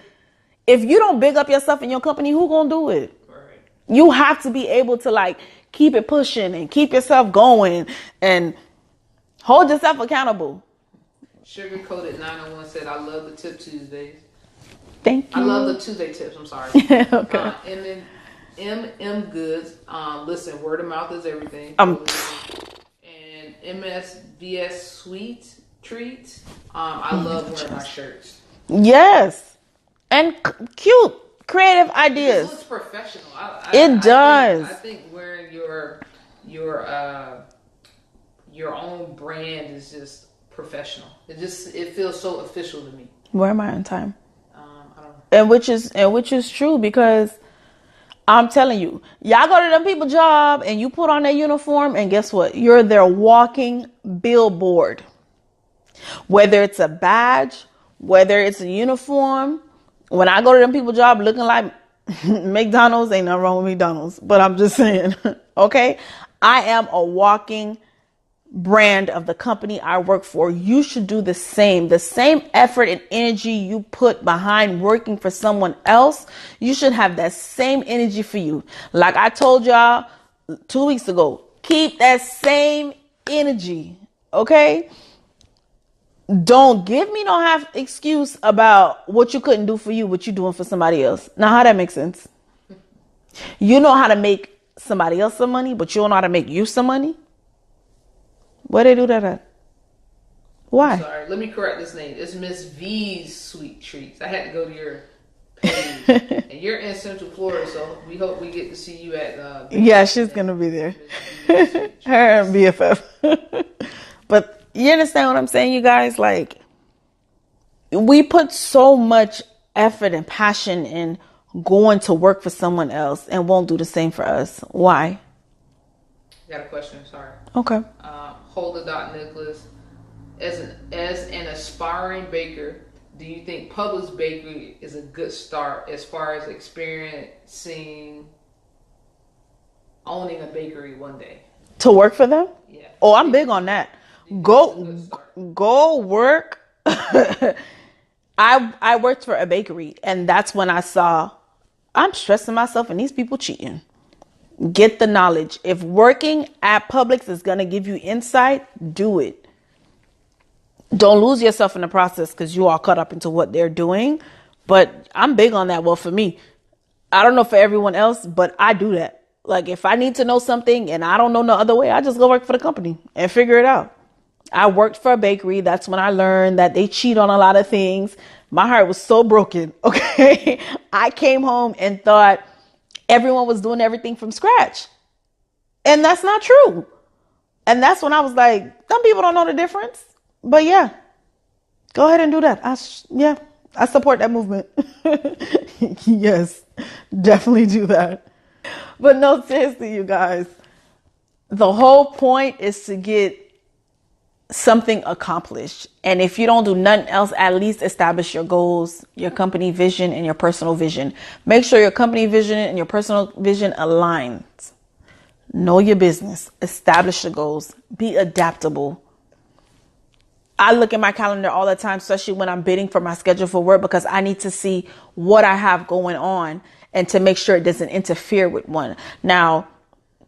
if you don't big up yourself in your company, who gonna do it? Right. You have to be able to like keep it pushing and keep yourself going and hold yourself accountable. Sugar Coated 901 said, I love the Tip Tuesdays. Thank you. I love the Tuesday tips. I'm sorry. Okay. M Goods. Listen, word of mouth is everything. And MSVS Sweet Treats. I love wearing my shirts. Yes. And cute, creative ideas. It looks professional. It does. I think wearing your own brand is just professional. It feels so official to me. Where am I on time? I don't know. And which is true because I'm telling you, y'all go to them people's job and you put on their uniform and guess what? You're their walking billboard. Whether it's a badge, whether it's a uniform. When I go to them people's job looking like McDonald's, ain't nothing wrong with McDonald's, but I'm just saying, okay? I am a walking brand of the company I work for. You should do the same effort and energy you put behind working for someone else. You should have that same energy for you. Like I told y'all 2 weeks ago, keep that same energy. Okay. Don't give me no half excuse about what you couldn't do for you, what you doing for somebody else. Now, how that makes sense? You know how to make somebody else some money, but you don't know how to make you some money. Where they do that at? Why? I'm sorry, let me correct this name. It's Miss V's Sweet Treats. I had to go to your page. And you're in Central Florida, so we hope we get to see you at... yeah, she's going to be there. Her and BFF. But you understand what I'm saying, you guys? Like, we put so much effort and passion in going to work for someone else and won't do the same for us. Why? I got a question, sorry. Okay. Holder Dot Nicholas, as an aspiring baker, do you think Publix Bakery is a good start as far as experiencing owning a bakery one day? To work for them? Yeah. Oh, I'm big on that. Go work. I worked for a bakery, and that's when I saw I'm stressing myself and these people cheating. Get the knowledge. If working at Publix is going to give you insight, do it. Don't lose yourself in the process because you are caught up into what they're doing. But I'm big on that. Well, for me, I don't know for everyone else, but I do that. Like if I need to know something and I don't know no other way, I just go work for the company and figure it out. I worked for a bakery. That's when I learned that they cheat on a lot of things. My heart was so broken. Okay. I came home and thought everyone was doing everything from scratch. And that's not true. And that's when I was like, some people don't know the difference. But yeah, go ahead and do that. I support that movement. Yes, definitely do that. But no, seriously, you guys, the whole point is to get something accomplished. And if you don't do nothing else, at least establish your goals, your company vision, and your personal vision. Make sure your company vision and your personal vision aligns. Know your business. Establish your goals. Be adaptable. I look at my calendar all the time, especially when I'm bidding for my schedule for work, because I need to see what I have going on and to make sure it doesn't interfere with one. Now,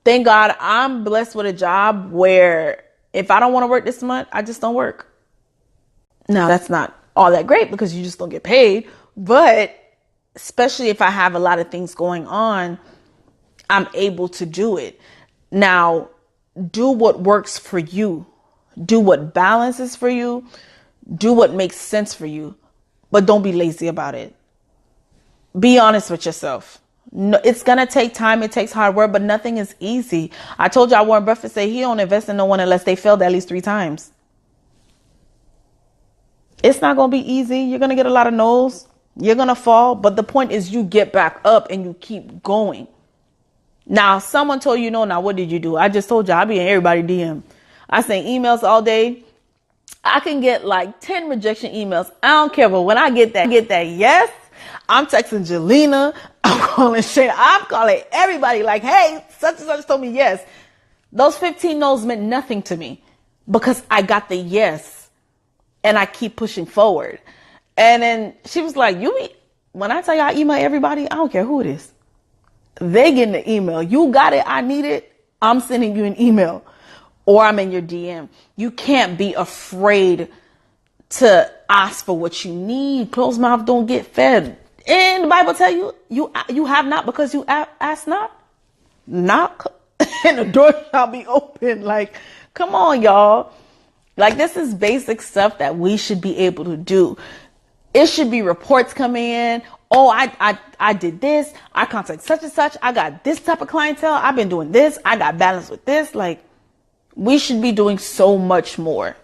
thank God I'm blessed with a job where if I don't want to work this month, I just don't work. Now, that's not all that great because you just don't get paid. But especially if I have a lot of things going on, I'm able to do it. Now, do what works for you. Do what balances for you. Do what makes sense for you. But don't be lazy about it. Be honest with yourself. No, it's going to take time. It takes hard work, but nothing is easy. I told y'all Warren Buffett said he don't invest in no one unless they failed at least 3 times. It's not going to be easy. You're going to get a lot of no's. You're going to fall. But the point is you get back up and you keep going. Now, someone told you no. Now, what did you do? I just told you I be in everybody's DM. I send emails all day. I can get like 10 rejection emails. I don't care. But when I get that yes, I'm texting Jelena. I'm calling Shane. I'm calling everybody like, hey, such and such told me yes. Those 15 no's meant nothing to me because I got the yes and I keep pushing forward. And then she was like, when I tell you I email everybody, I don't care who it is. They get the email. You got it. I need it. I'm sending you an email or I'm in your DM. You can't be afraid to ask for what you need. Closed mouth don't get fed. And the Bible tell you, you have not because you ask not. Knock and the door shall be open. Like, come on, y'all. Like, this is basic stuff that we should be able to do. It should be reports coming in. Oh, I did this. I contacted such and such. I got this type of clientele. I've been doing this. I got balance with this. Like, we should be doing so much more.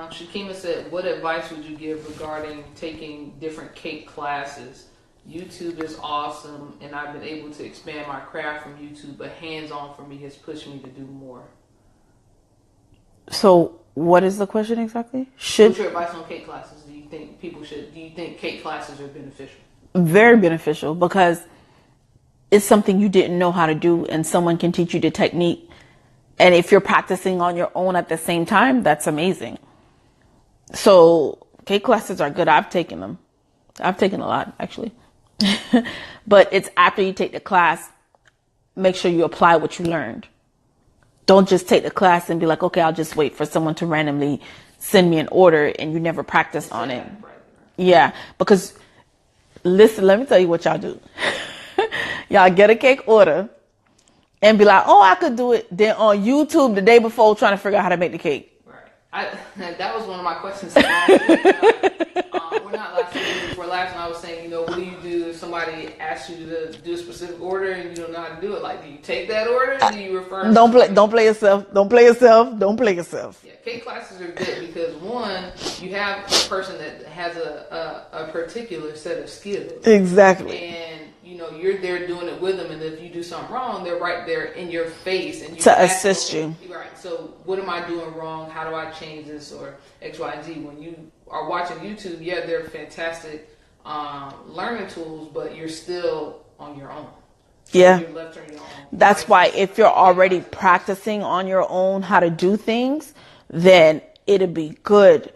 Shakima said, what advice would you give regarding taking different cake classes? YouTube is awesome, and I've been able to expand my craft from YouTube, but hands-on for me has pushed me to do more. So, what is the question exactly? What's your advice on cake classes? Do you think cake classes are beneficial? Very beneficial because it's something you didn't know how to do, and someone can teach you the technique. And if you're practicing on your own at the same time, that's amazing. So cake classes are good. I've taken them. I've taken a lot, actually. But it's after you take the class, make sure you apply what you learned. Don't just take the class and be like, okay, I'll just wait for someone to randomly send me an order and you never practice on it. Yeah, because listen, let me tell you what y'all do. Y'all get a cake order and be like, oh, I could do it. Then on YouTube the day before trying to figure out how to make the cake. That was one of my questions. We're not last week. Before last, and I was saying, what do you do if somebody asks you to do a specific order and you don't know how to do it? Like, do you take that order? Or do you refer? Don't play yourself. Don't play yourself. Yeah, cake classes are good because one, you have a person that has a particular set of skills. Exactly. And you're there doing it with them, and if you do something wrong, they're right there in your face and to assist you. Right. So, what am I doing wrong? How do I change this or X, Y, and Z? When you are watching YouTube, yeah, they're fantastic learning tools, but you're still on your own. So yeah. You're left on your own. That's why if you're already practicing on your own how to do things, then it'll be good.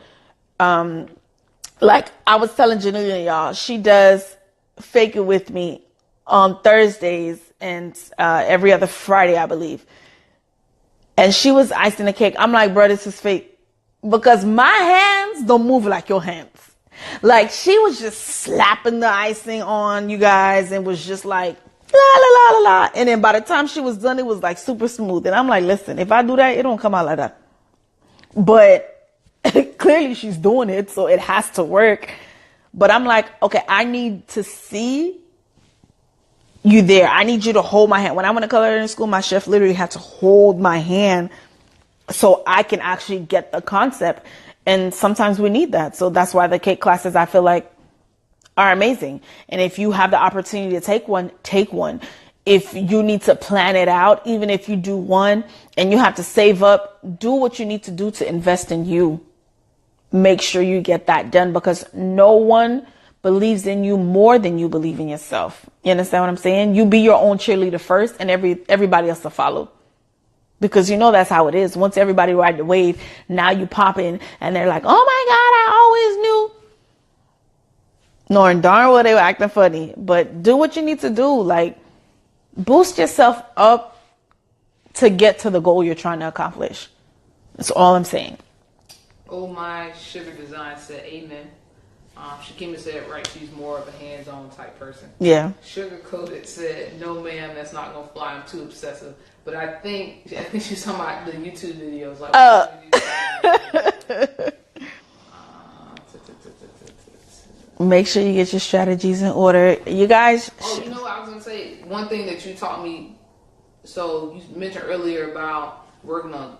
Like I was telling Janina, y'all, she does Fake It With Me on Thursdays and every other Friday, I believe. And she was icing the cake. I'm like, bro, this is fake. Because my hands don't move like your hands. Like, she was just slapping the icing on, you guys, and was just like, la, la, la, la, la. And then by the time she was done, it was like super smooth. And I'm like, listen, if I do that, it don't come out like that. But clearly she's doing it, so it has to work. But I'm like, okay, I need to see you there. I need you to hold my hand. When I went to culinary school, my chef literally had to hold my hand so I can actually get the concept. And sometimes we need that. So that's why the cake classes, I feel like, are amazing. And if you have the opportunity to take one, take one. If you need to plan it out, even if you do one and you have to save up, do what you need to do to invest in you. Make sure you get that done because no one believes in you more than you believe in yourself. You understand what I'm saying? You be your own cheerleader first and everybody else to follow. Because that's how it is. Once everybody ride the wave, now you pop in and they're like, oh my God, I always knew. Knowing darn well they were acting funny. But do what you need to do. Like, boost yourself up to get to the goal you're trying to accomplish. That's all I'm saying. Oh, my Sugar Design said amen. Shakima said, right, she's more of a hands-on type person. Yeah. Sugarcoated said, no ma'am, that's not gonna fly. I'm too obsessive. But I think she's talking about the YouTube videos. Like, make sure you get your strategies in order, you guys. Oh, you know what I was gonna say? One thing that you taught me. So you mentioned earlier about working on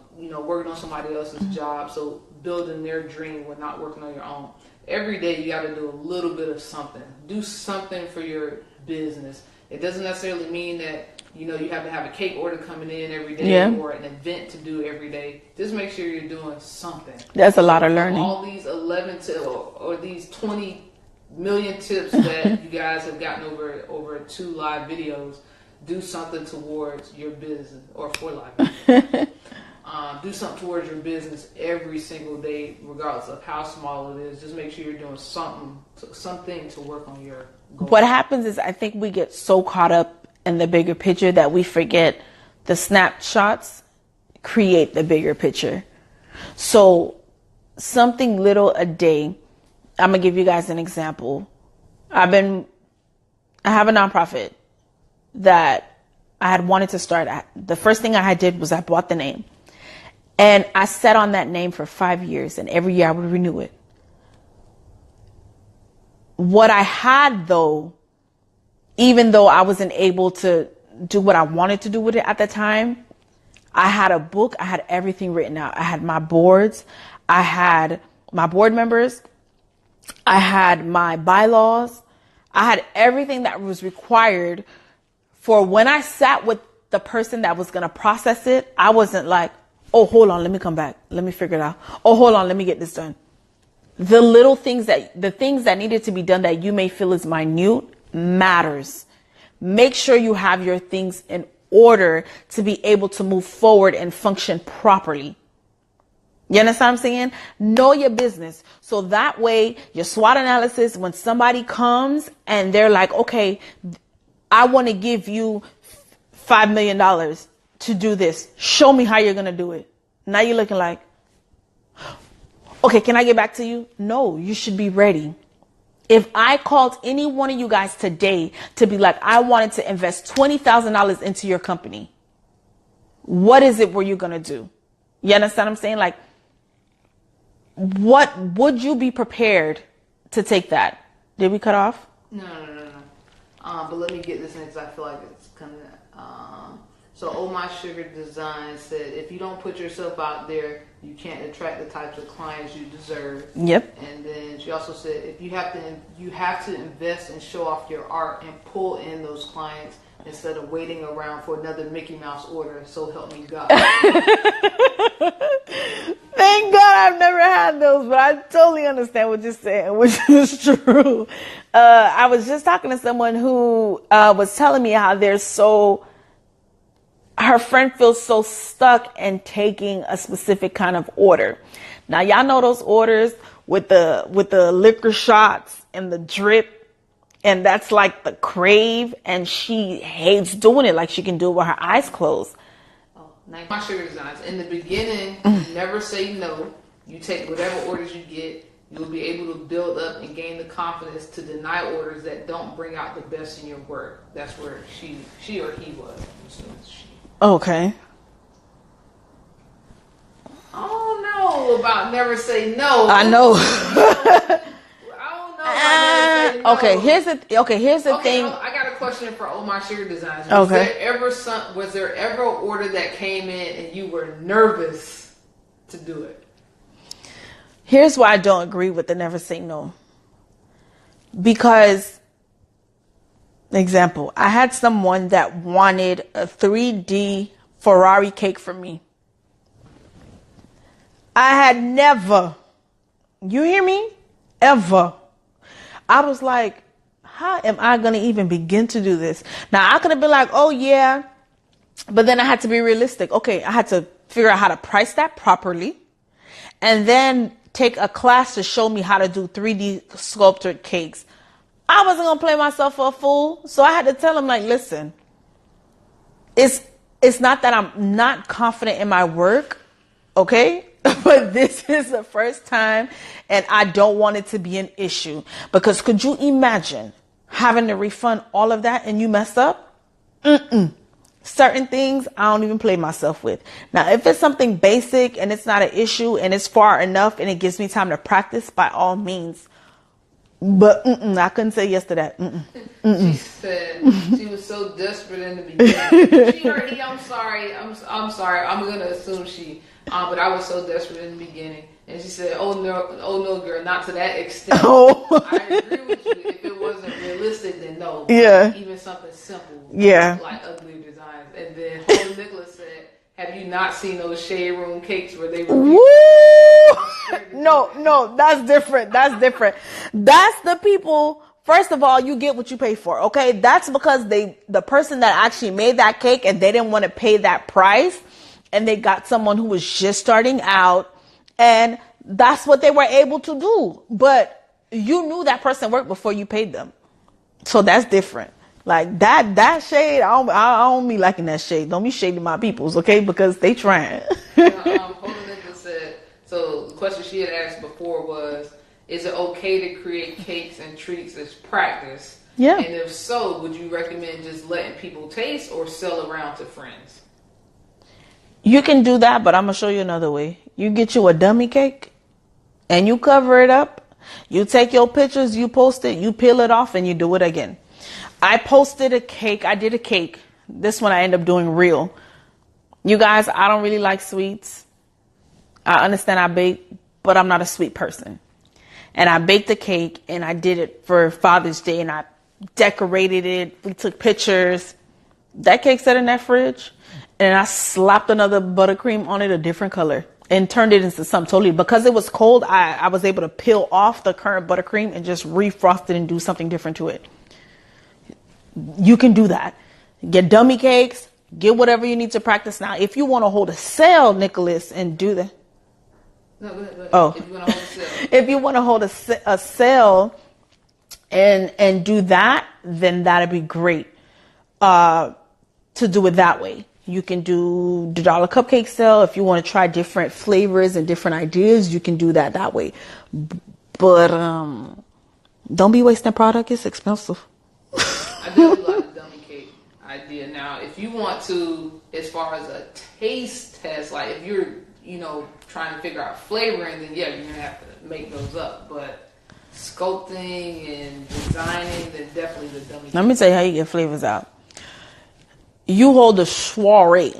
somebody else's job. So building their dream when not working on your own. Every day you got to do a little bit of something. Do something for your business. It doesn't necessarily mean that you have to have a cake order coming in every day or an event to do every day. Just make sure you're doing something. That's a lot of learning. All these 11 or these 20 million tips that you guys have gotten over 2 live videos. Do something towards your business or for life. Do something towards your business every single day, regardless of how small it is. Just make sure you're doing something to work on your goal. What happens is I think we get so caught up in the bigger picture that we forget the snapshots create the bigger picture. So something little a day. I'm going to give you guys an example. I have a nonprofit that I had wanted to start. The first thing I did was I bought the name. And I sat on that name for 5 years, and every year I would renew it. What I had, though, even though I wasn't able to do what I wanted to do with it at the time, I had a book. I had everything written out. I had my boards. I had my board members. I had my bylaws. I had everything that was required for when I sat with the person that was going to process it. I wasn't like, oh, hold on, let me come back. Let me figure it out. Oh, hold on, let me get this done. The things that needed to be done that you may feel is minute matters. Make sure you have your things in order to be able to move forward and function properly. You understand what I'm saying? Know your business. So that way, your SWOT analysis, when somebody comes and they're like, okay, I want to give you $5 million to do this. Show me how you're going to do it. Now you're looking like, okay, can I get back to you? No, you should be ready. If I called any one of you guys today to be like, I wanted to invest $20,000 into your company, what is it were you going to do? You understand what I'm saying? Like, what would you be prepared to take that? Did we cut off? No. But let me get this in because I feel like it's kind of. So Oh My Sugar Design said, if you don't put yourself out there, you can't attract the types of clients you deserve. Yep. And then she also said, if you have to invest and show off your art and pull in those clients instead of waiting around for another Mickey Mouse order. So help me God. Thank God I've never had those, but I totally understand what you're saying, which is true. I was just talking to someone who was telling me how her friend feels so stuck in taking a specific kind of order. Now, y'all know those orders with the liquor shots and the drip, and that's like the crave, and she hates doing it. Like she can do it with her eyes closed. My Sugar Designs. In the beginning, never say no. You take whatever orders you get. You'll be able to build up and gain the confidence to deny orders that don't bring out the best in your work. That's where she or he was. Okay. I don't know about never say no. I know. I don't know about never say no. Here's the thing. I got a question for Oh My Sugar Designs. Was there ever an order that came in and you were nervous to do it? Here's why I don't agree with the never say no. Because, example, I had someone that wanted a 3D Ferrari cake from me. I had never, you hear me? Ever. I was like, how am I going to even begin to do this? Now, I could have been like, oh, yeah. But then I had to be realistic. Okay, I had to figure out how to price that properly. And then take a class to show me how to do 3D sculptured cakes. I wasn't going to play myself for a fool. So I had to tell him, like, listen, it's not that I'm not confident in my work, okay? But but this is the first time and I don't want it to be an issue. Because could you imagine having to refund all of that and you mess up? Certain things I don't even play myself with. Now, if it's something basic and it's not an issue and it's far enough and it gives me time to practice, by all means. But I couldn't say yes to that. She said she was so desperate in the beginning. She heard he, I'm sorry. I'm sorry. I'm gonna assume she. But I was so desperate in the beginning, and she said, "Oh no, girl, not to that extent." Oh. I agree with you. If it wasn't realistic, then no. Yeah. Even something simple. Yeah. Like ugly designs. And then Holden Nicholas said, "Have you not seen those shade room cakes where they were?" Woo! No, that's different. That's different. That's the people. First of all, you get what you pay for. Okay, that's because the person that actually made that cake and they didn't want to pay that price, and they got someone who was just starting out, and that's what they were able to do. But you knew that person worked before you paid them, so that's different. Like that shade, I don't be liking that shade. Don't be shading my peoples, okay? Because they trying. Holden Nicholas said. So the question she had asked before was, is it okay to create cakes and treats as practice? Yeah. And if so, would you recommend just letting people taste or sell around to friends? You can do that, but I'm going to show you another way. You get you a dummy cake and you cover it up. You take your pictures, you post it, you peel it off, and you do it again. I posted a cake. I did a cake. This one I end up doing real. You guys, I don't really like sweets. I understand I bake, but I'm not a sweet person. And I baked the cake and I did it for Father's Day and I decorated it. We took pictures. That cake sat in that fridge and I slapped another buttercream on it, a different color, and turned it into something totally. Because it was cold, I was able to peel off the current buttercream and just refrost it and do something different to it. You can do that. Get dummy cakes, get whatever you need to practice. Now, if you want to hold a sale, Nicholas, and do that. No, go ahead. Oh, if you want to hold a sale. If you want to hold a sale and do that, then that'd be great. To do it that way, you can do the dollar cupcake sale. If you want to try different flavors and different ideas, you can do that way. But don't be wasting product. It's expensive. I do like the dummy cake idea. Now, if you want to, as far as a taste test, like if you're trying to figure out flavoring, then yeah, you're gonna have to make those up. But sculpting and designing, then definitely the dummy. Let me tell you how you get flavors out. You hold a soiree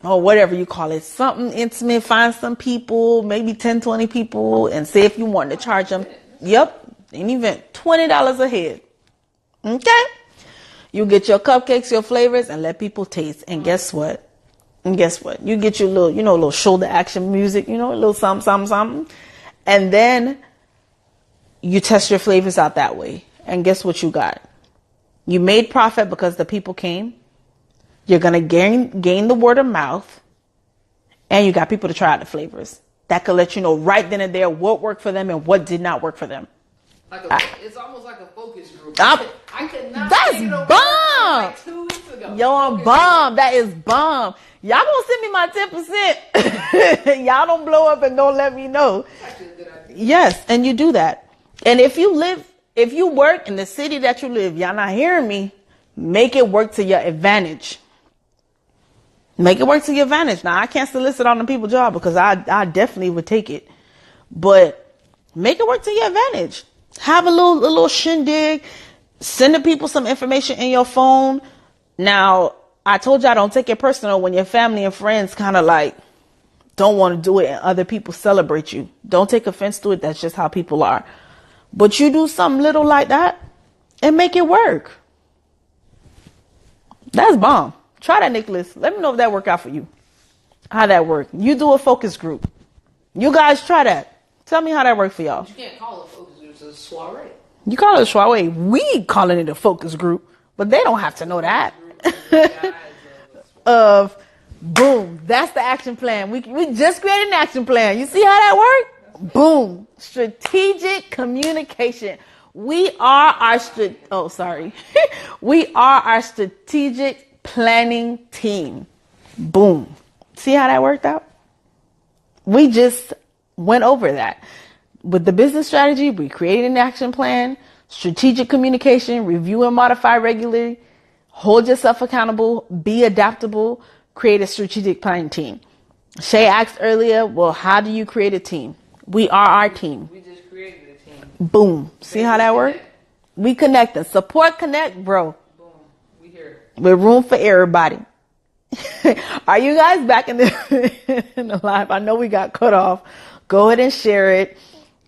or whatever you call it, something intimate. Find some people, maybe 10, 20 people, and see if you want to charge them. Yep, an event, $20 a head. Okay, you get your cupcakes, your flavors, and let people taste. And guess what? You get your little shoulder action music, a little something. And then you test your flavors out that way. And guess what you got? You made profit because the people came. You're going to gain the word of mouth. And you got people to try out the flavors. That could let you know right then and there what worked for them and what did not work for them. It's almost like a focus group. I could not. That's bomb. Like 2 weeks ago. Yo, I'm bomb. That is bomb. Y'all gonna send me my 10%. Y'all don't blow up and don't let me know. That's actually a good idea. Yes, and you do that. And if you work in the city that you live, y'all not hearing me, make it work to your advantage. Make it work to your advantage. Now, I can't solicit on the people's job because I definitely would take it. But make it work to your advantage. Have a little shindig. Send the people some information in your phone. Now, I told y'all don't take it personal when your family and friends kind of like don't want to do it and other people celebrate you. Don't take offense to it. That's just how people are. But you do something little like that and make it work. That's bomb. Try that, Nicholas. Let me know if that worked out for you. How that worked. You do a focus group. You guys try that. Tell me how that worked for y'all. You can't call it a focus group. It's a soiree. You call it a soiree. We calling it a focus group, but they don't have to know that. Boom. That's the action plan. We just created an action plan. You see how that worked? Boom. Strategic communication. We are our strategic planning team. Boom. See how that worked out? We just went over that. With the business strategy, we created an action plan, strategic communication, review and modify regularly, hold yourself accountable, be adaptable, create a strategic planning team. Shay asked earlier, well, how do you create a team? We are our team. We just created a team. Boom. See how that worked? We connected. Support, connect, bro. Boom. We here. With room for everybody. Are you guys back in the live? I know we got cut off. Go ahead and share it.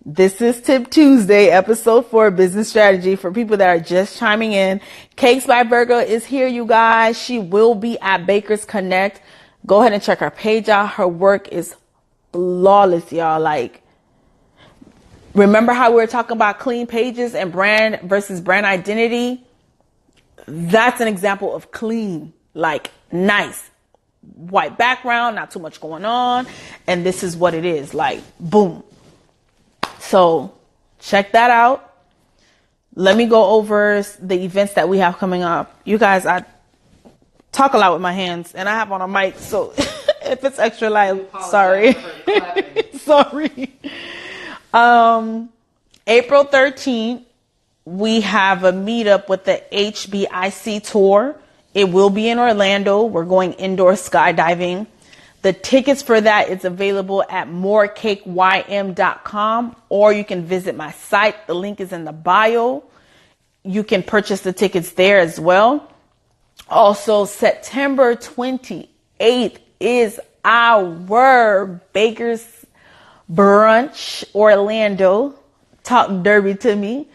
This is Tip Tuesday, episode 4, business strategy for people that are just chiming in. Cakes by Virgo is here, you guys. She will be at Bakers Connect. Go ahead and check her page out. Her work is flawless, y'all. Like, remember how we were talking about clean pages and brand versus brand identity? That's an example of clean, like nice. White background, not too much going on. And this is what it is, like, boom. So check that out. Let me go over the events that we have coming up. You guys, I talk a lot with my hands and I have on a mic. So if it's extra loud, sorry. Sorry. April 13th, we have a meetup with the HBIC tour. It will be in Orlando. We're going indoor skydiving. The tickets for that is available at morecakeym.com, or you can visit my site. The link is in the bio. You can purchase the tickets there as well. Also, September 28th is our Baker's Brunch Orlando. Talk Derby to me.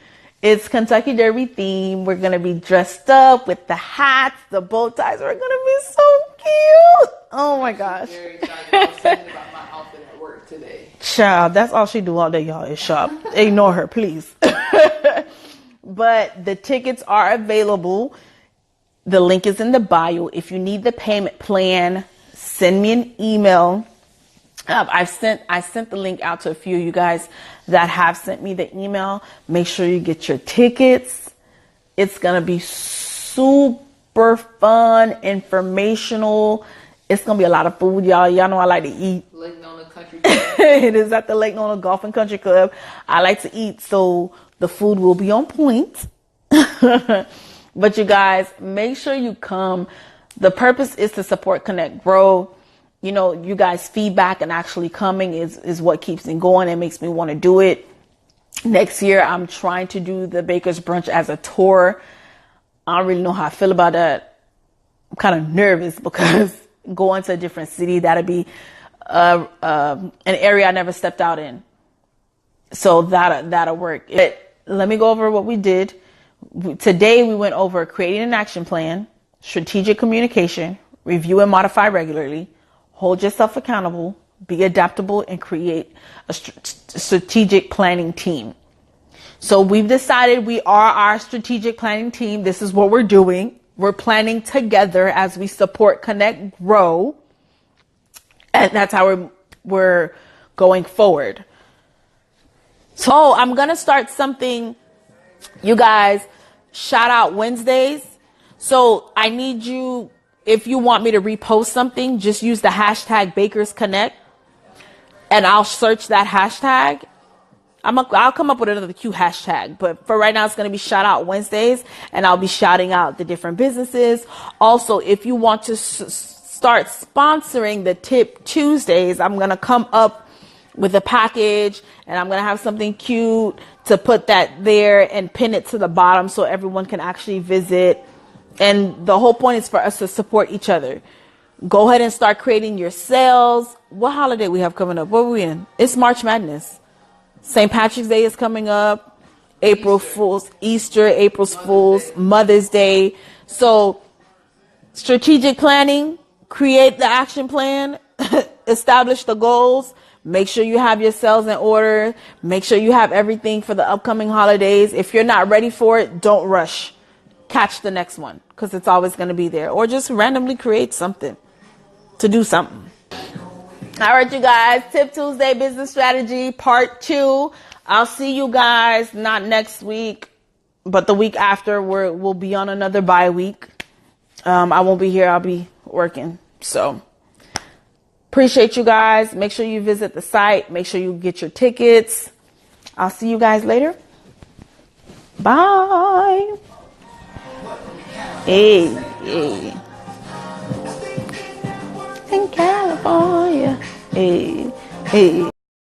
It's Kentucky Derby theme. We're going to be dressed up with the hats, the bow ties. We're going to be so cute. Oh my gosh. Very excited. I was thinking about my outfit at work today. Child, that's all she do all day, y'all, is shop. Ignore her, please. But the tickets are available. The link is in the bio. If you need the payment plan, send me an email. I sent the link out to a few of you guys that have sent me the email. Make sure you get your tickets. It's going to be super fun, informational. It's going to be a lot of food, y'all. Y'all know I like to eat. Lake Nona Country Club. It is at the Lake Nona Golf and Country Club. I like to eat, so the food will be on point. But you guys, make sure you come. The purpose is to support, connect, grow. You know, you guys' feedback and actually coming is what keeps me going and makes me want to do it. Next year, I'm trying to do the Baker's Brunch as a tour. I don't really know how I feel about that. I'm kind of nervous because going to a different city, that'll be an area I never stepped out in. So that'll work. Let me go over what we did. Today, we went over creating an action plan, strategic communication, review and modify regularly, hold yourself accountable, be adaptable, and create a strategic planning team. So we've decided we are our strategic planning team. This is what we're doing. We're planning together as we support, connect, grow. And that's how we're going forward. So I'm going to start something, you guys, shout out Wednesdays. So I need you, if you want me to repost something, just use the hashtag Bakers Connect and I'll search that hashtag. I'll come up with another cute hashtag, but for right now, it's going to be shout out Wednesdays and I'll be shouting out the different businesses. Also, if you want to start sponsoring the Tip Tuesdays, I'm going to come up with a package and I'm going to have something cute to put that there and pin it to the bottom so everyone can actually visit. And the whole point is for us to support each other. Go ahead and start creating your sales. What holiday we have coming up? What are we in? It's March Madness. St. Patrick's Day is coming up. April Fool's, Easter, April's Fool's, Mother's Day. So strategic planning, create the action plan, establish the goals. Make sure you have your sales in order. Make sure you have everything for the upcoming holidays. If you're not ready for it, don't rush. Catch the next one because it's always going to be there. Or just randomly create something to do something. All right, you guys. Tip Tuesday Business Strategy Part 2. I'll see you guys not next week, but the week after. We'll be on another bye week. I won't be here. I'll be working. So Appreciate you guys. Make sure you visit the site. Make sure you get your tickets. I'll see you guys later. Bye. Hey, hey. In California. Hey, hey.